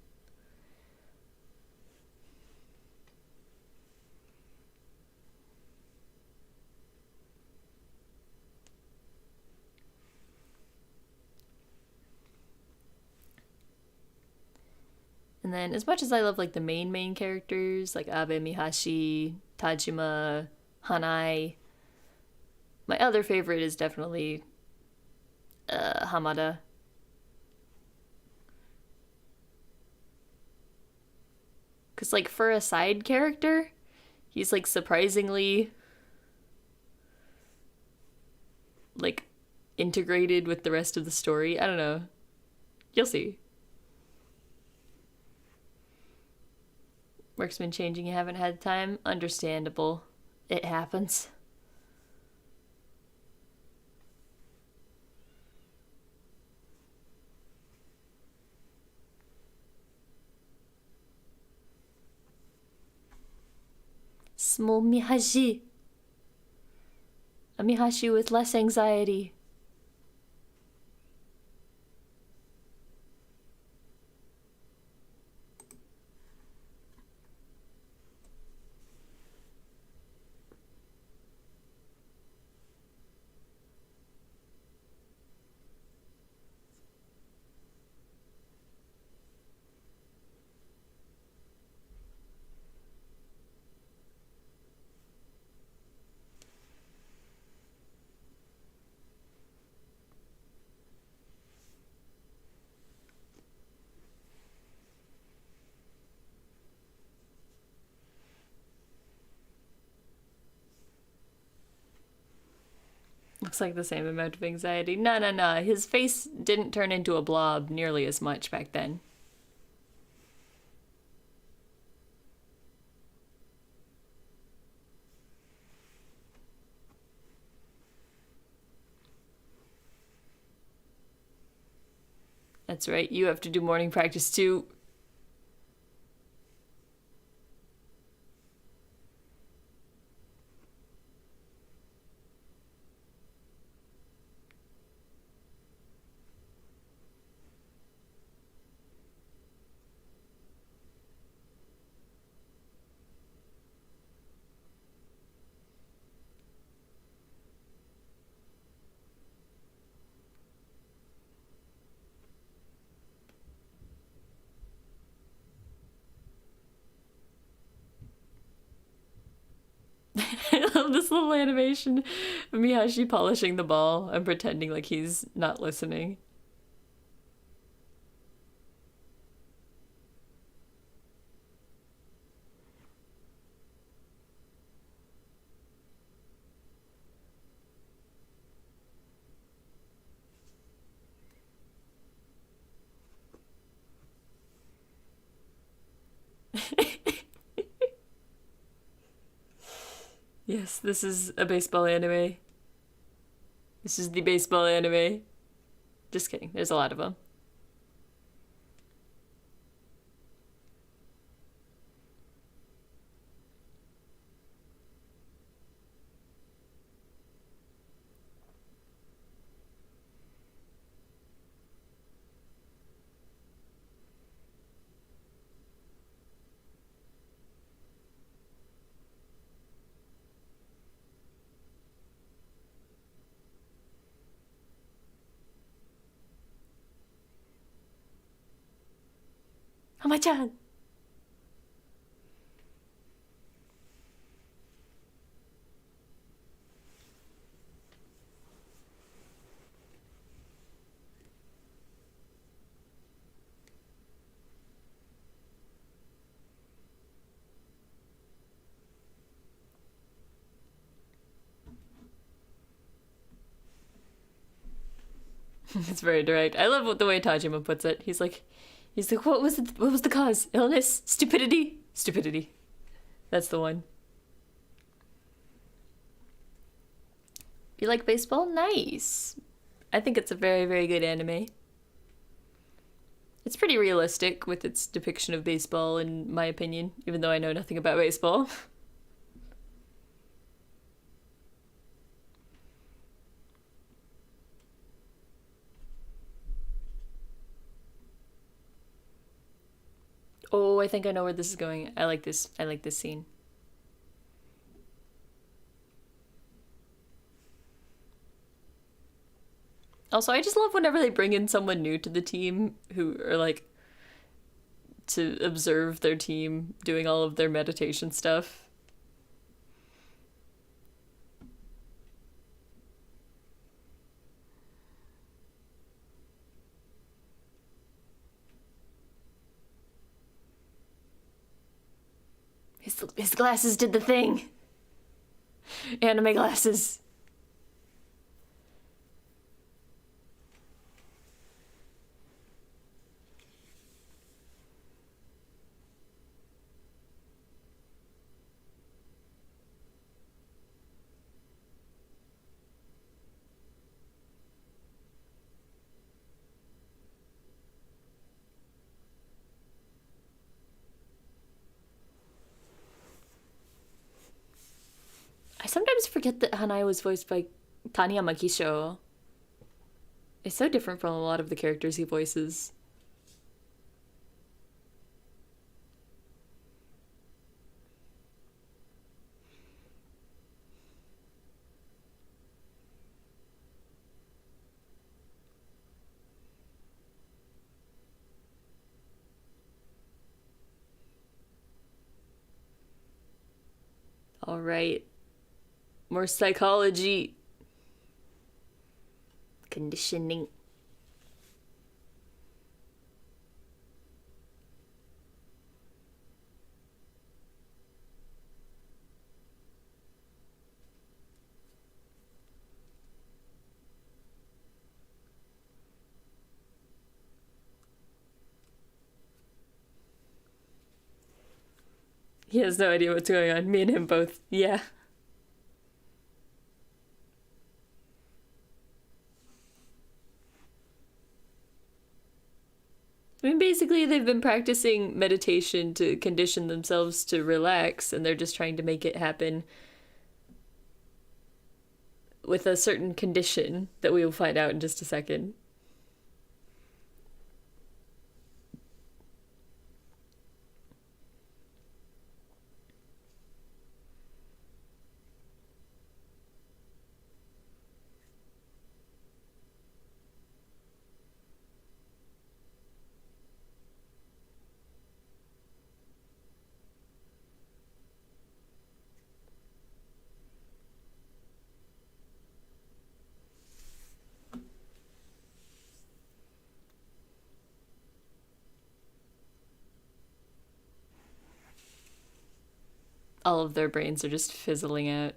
And then, as much as I love, like, the main characters, like Abe, Mihashi, Tajima, Hanai, my other favorite is definitely Hamada. Because, like, for a side character, he's, like, surprisingly, like, integrated with the rest of the story. I don't know. You'll see. Work's been changing, you haven't had time? Understandable. It happens. Small Mihashi. A Mihashi with less anxiety. Looks like the same amount of anxiety. No. His face didn't turn into a blob nearly as much back then. That's right, you have to do morning practice too. I love this little animation of Mihashi polishing the ball and pretending like he's not listening. Yes, this is a baseball anime. This is the baseball anime. Just kidding, there's a lot of them. Hama-chan! It's very direct. I love the way Tajima puts it. He's like, what was the cause? Illness? Stupidity? Stupidity. That's the one. You like baseball? Nice. I think it's a very, very good anime. It's pretty realistic with its depiction of baseball, in my opinion, even though I know nothing about baseball. Oh, I think I know where this is going. I like this scene. Also, I just love whenever they bring in someone new to the team who are like to observe their team doing all of their meditation stuff. His glasses did the thing. Anime glasses. sometimes forget that Hanai was voiced by Taniyama Kisho. It's so different from a lot of the characters he voices. All right. More psychology. Conditioning. He has no idea what's going on. Me and him both. Yeah. I mean, basically, they've been practicing meditation to condition themselves to relax, and they're just trying to make it happen with a certain condition that we will find out in just a second. All of their brains are just fizzling out.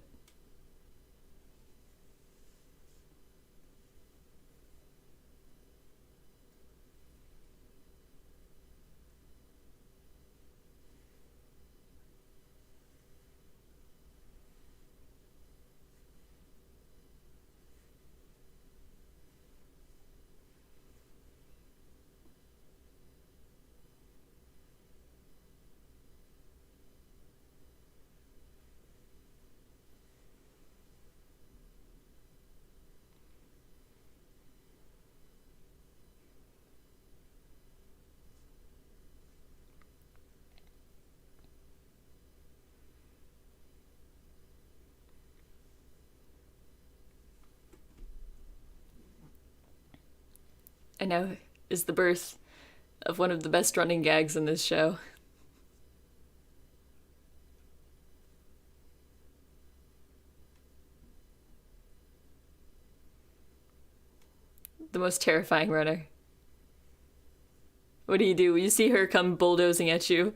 And now is the birth of one of the best running gags in this show. The most terrifying runner. What do? You see her come bulldozing at you.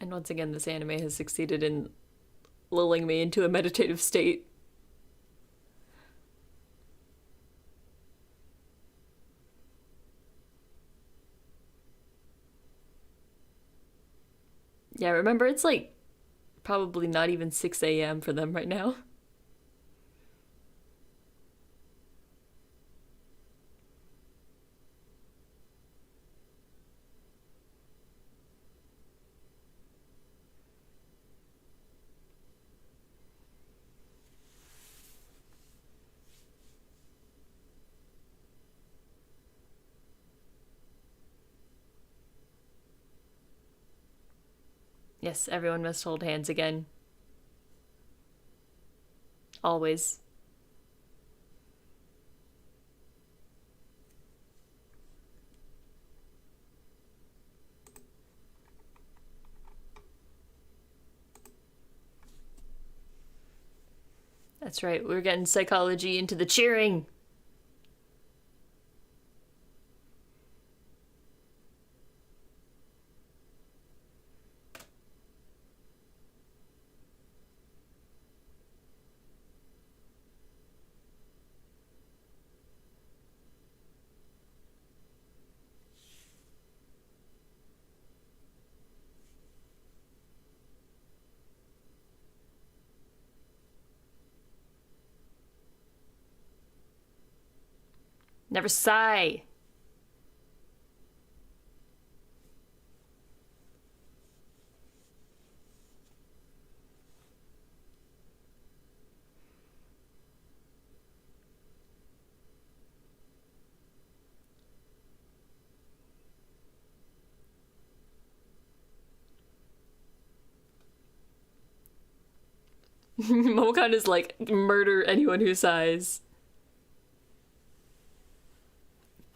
And once again, this anime has succeeded in lulling me into a meditative state. Yeah, remember, it's like probably not even 6 a.m. for them right now. Yes, everyone must hold hands again. Always. That's right, we're getting psychology into the cheering. Never sigh. Momocon is like, murder anyone who sighs.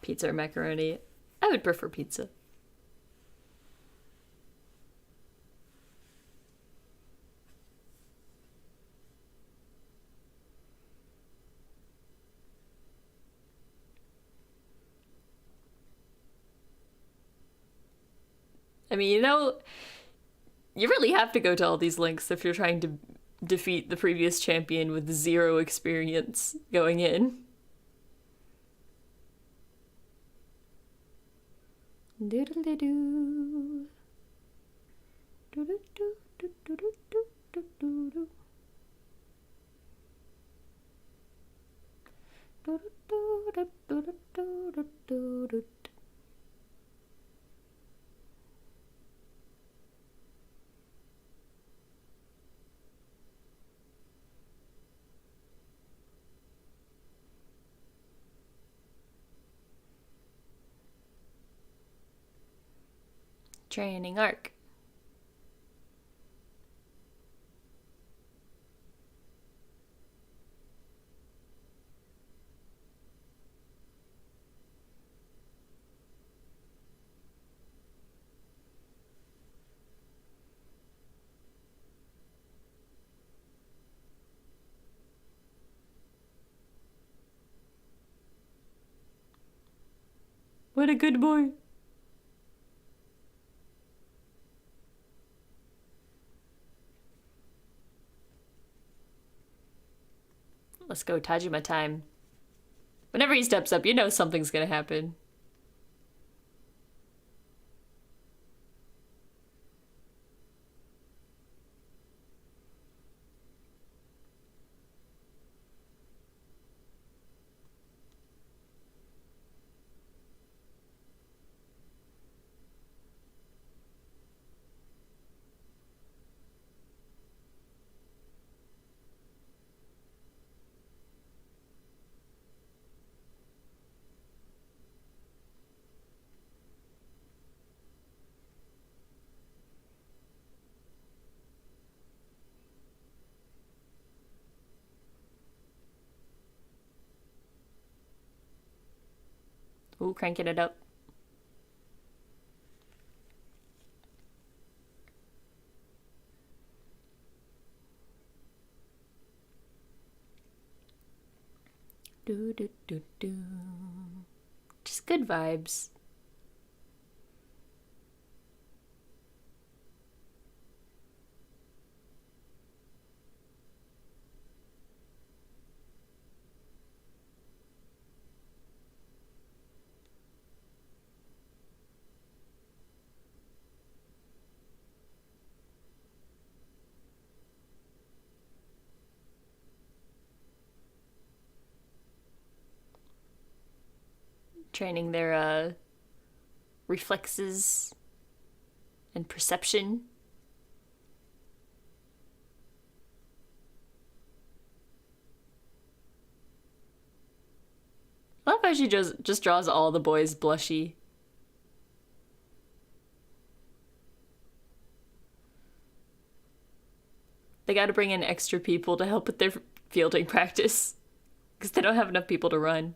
Pizza or macaroni? I would prefer pizza. I mean, you know, you really have to go to all these links if you're trying to defeat the previous champion with 0 experience going in. Doodle-doo. Doodle-doo-doo-doo-doo-doo-doo-doo. Doodle-doo-doo-doo-doo-doo-doo-doo. Training arc. What a good boy. Let's go, Tajima time. Whenever he steps up, you know something's gonna happen. Ooh, cranking it up. Do do do do. Just good vibes. Training their reflexes and perception. I love how she just draws all the boys blushy. They gotta bring in extra people to help with their fielding practice because they don't have enough people to run.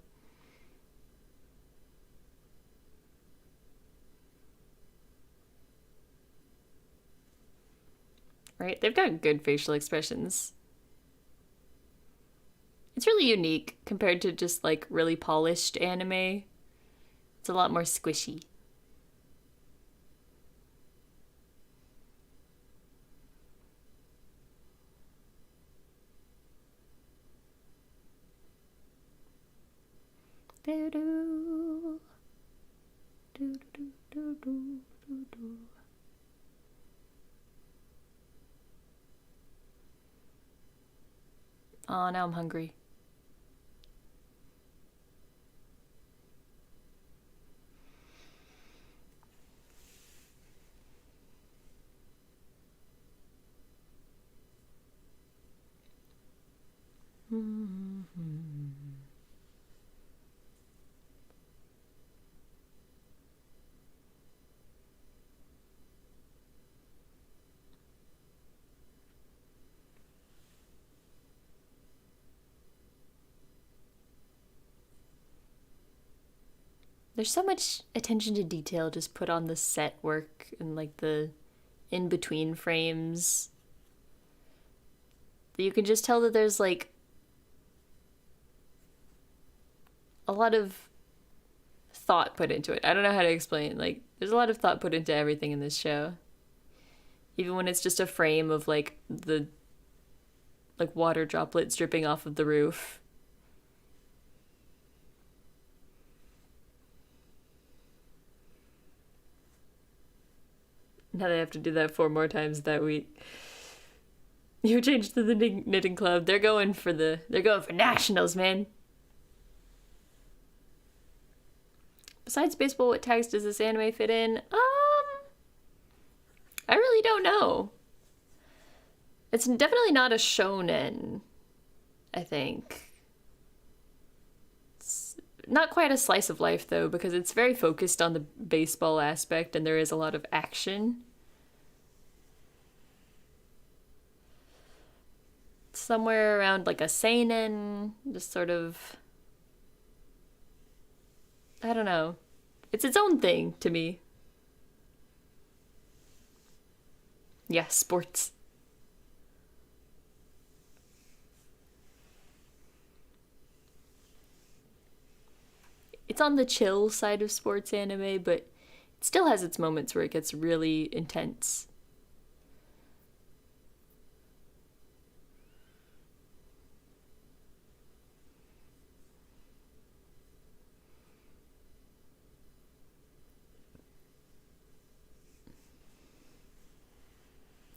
Right? They've got good facial expressions. It's really unique compared to just like really polished anime. It's a lot more squishy. Do do do do do do do do. Oh, now I'm hungry. There's so much attention to detail just put on the set work and like the in-between frames. You can just tell that there's like a lot of thought put into it. I don't know how to explain. Like, there's a lot of thought put into everything in this show. Even when it's just a frame of like the like water droplets dripping off of the roof. Now they have to do that 4 more times that week. You changed to the knitting club. They're going for nationals, man. Besides baseball, what tags does this anime fit in? I really don't know. It's definitely not a shonen, I think. It's not quite a slice of life, though, because it's very focused on the baseball aspect and there is a lot of action. Somewhere around like a seinen, just sort of, I don't know. It's its own thing to me. Yeah, sports. It's on the chill side of sports anime, but it still has its moments where it gets really intense.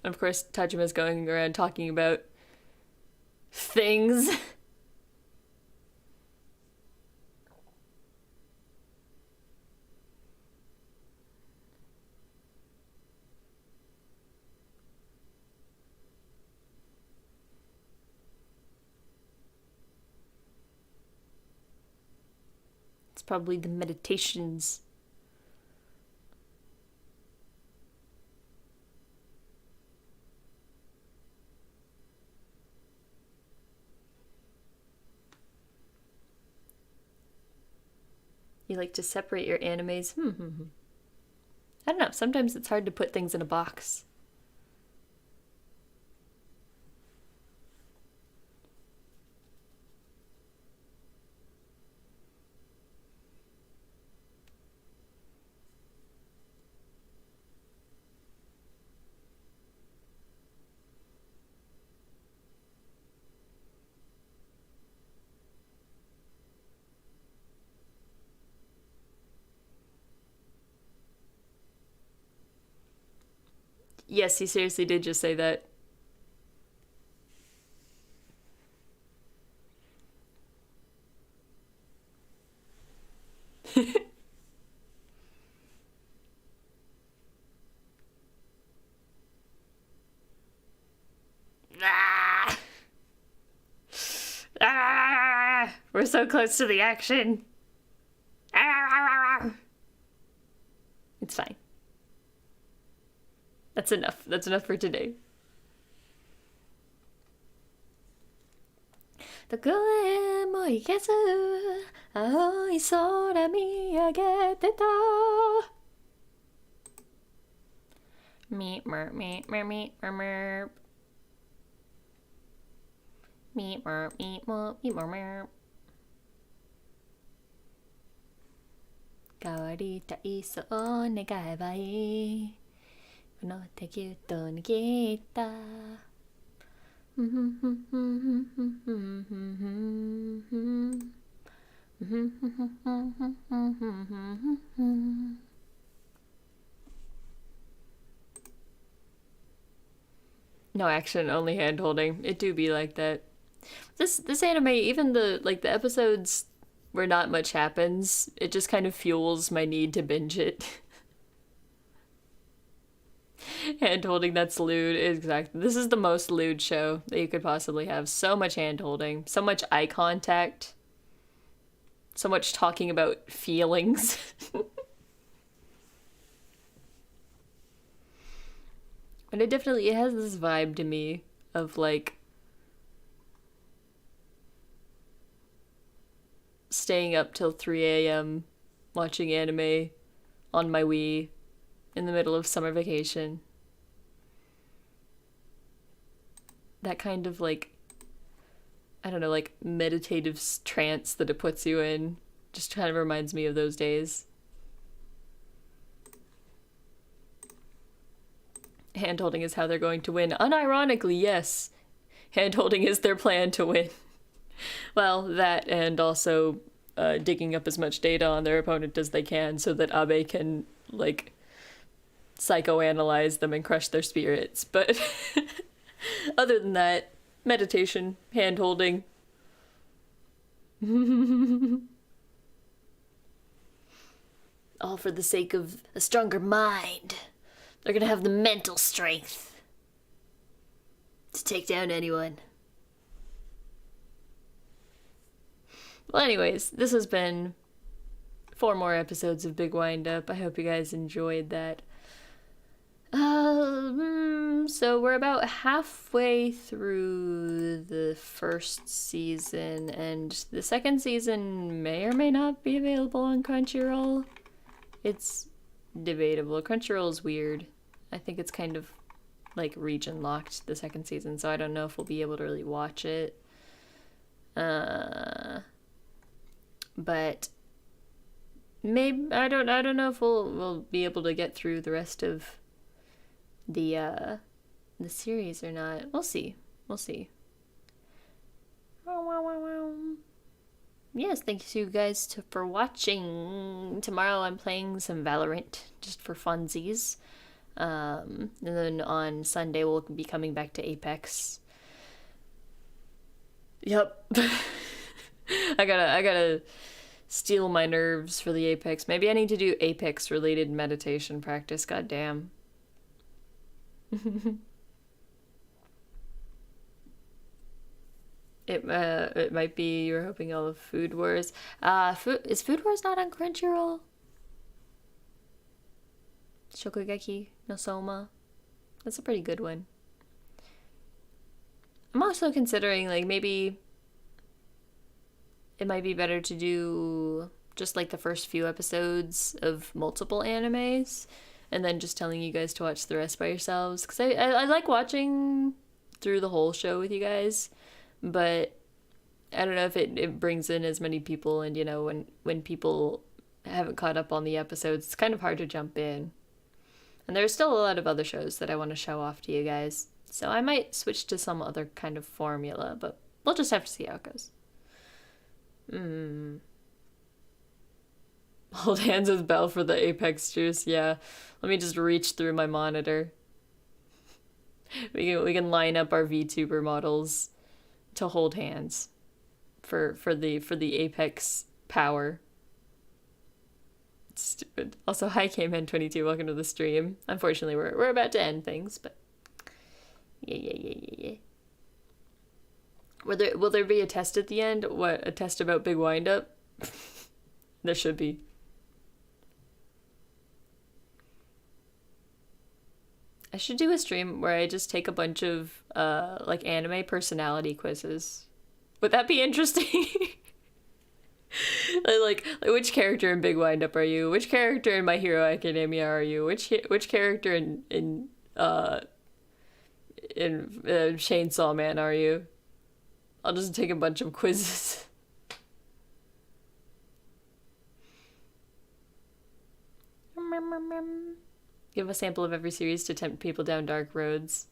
Of course, Tajima's going around talking about things. It's probably the meditations. You like to separate your animes? I don't know. Sometimes it's hard to put things in a box. Yes, he seriously did just say that. Ah! Ah! We're so close to the action. Ah! It's fine. That's enough. That's enough for today. どこへも行けず青い空見上げてたミームーミームーミームームー Meep, meep, meep, meep, meep, meep. 変わりたいそう願えばいいこの手ぎゅっと握ったNo action, only hand holding. It do be like that. This anime, even the episodes where not much happens, it just kind of fuels my need to binge it. Hand holding, that's lewd. Exactly. This is the most lewd show that you could possibly have. So much hand holding, so much eye contact, so much talking about feelings. And it has this vibe to me of like staying up till 3 a.m. watching anime on my Wii in the middle of summer vacation. That kind of like, I don't know, like meditative trance that it puts you in just kind of reminds me of those days. Hand-holding is how they're going to win. Unironically, yes. Hand-holding is their plan to win. Well, that and also digging up as much data on their opponent as they can so that Abe can, like, psychoanalyze them and crush their spirits. But other than that, meditation, hand-holding. All for the sake of a stronger mind. They're gonna have the mental strength to take down anyone. Well, anyways, this has been 4 more episodes of Big Windup. I hope you guys enjoyed that. So we're about halfway through the first season, and the second season may or may not be available on Crunchyroll. It's debatable. Crunchyroll is weird. I think it's kind of like region locked, the second season, so I don't know if we'll be able to really watch it. But maybe I don't know if we'll be able to get through the rest of the series or not. We'll see. Yes, thank you guys for watching. Tomorrow I'm playing some Valorant just for funsies. And then on Sunday we'll be coming back to Apex. Yep. I gotta steel my nerves for the Apex. Maybe I need to do Apex related meditation practice. God damn. It might be you're hoping all of Food Wars. Is Food Wars not on Crunchyroll? Shokugeki no Soma. That's a pretty good one. I'm also considering like maybe it might be better to do just like the first few episodes of multiple animes and then just telling you guys to watch the rest by yourselves, because I like watching through the whole show with you guys, but I don't know if it brings in as many people, and you know, when people haven't caught up on the episodes, it's kind of hard to jump in. And there's still a lot of other shows that I want to show off to you guys, so I might switch to some other kind of formula, but we'll just have to see how it goes. Hold hands with Belle for the Apex juice. Yeah, let me just reach through my monitor. We can line up our VTuber models to hold hands for the Apex power. It's stupid. Also, hi Kman22, welcome to the stream. Unfortunately, we're about to end things, but yeah. Will there be a test at the end? What, a test about Big Windup? There should be. I should do a stream where I just take a bunch of like anime personality quizzes. Would that be interesting? like which character in Big Windup are you? Which character in My Hero Academia are you? Which character in Chainsaw Man are you? I'll just take a bunch of quizzes. Give a sample of every series to tempt people down dark roads.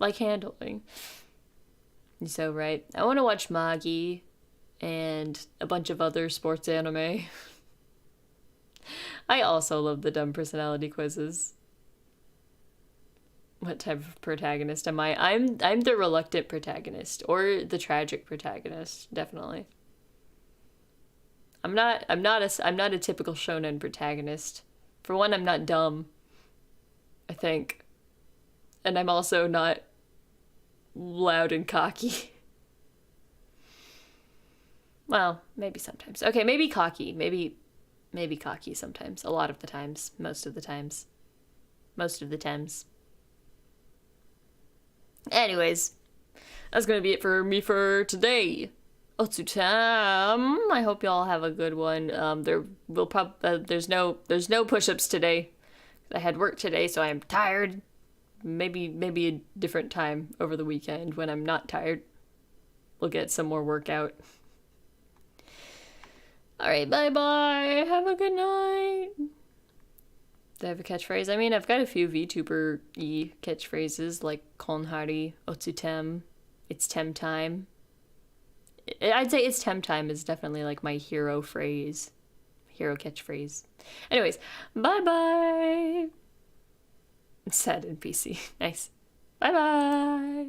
Like handling. You're so right. I want to watch Magi and a bunch of other sports anime. I also love the dumb personality quizzes. What type of protagonist am I? I'm the reluctant protagonist or the tragic protagonist, definitely. I'm not a typical shonen protagonist. For one, I'm not dumb, I think. And I'm also not loud and cocky. Well, maybe sometimes. Okay, maybe cocky. Maybe cocky sometimes. A lot of the times. Most of the times. Most of the times. Anyways, that's gonna be it for me for today. Otsutam. I hope y'all have a good one. There's no push-ups today. I had work today, so I am tired. Maybe a different time over the weekend when I'm not tired. We'll get some more workout. Alright, bye-bye. Have a good night. Do I have a catchphrase? I mean, I've got a few VTuber-y catchphrases, like Konhari, Otsutem, it's Tem time. I'd say it's Tem time is definitely like my hero phrase. Hero catchphrase. Anyways, bye-bye. Sad NPC. Nice. Bye-bye.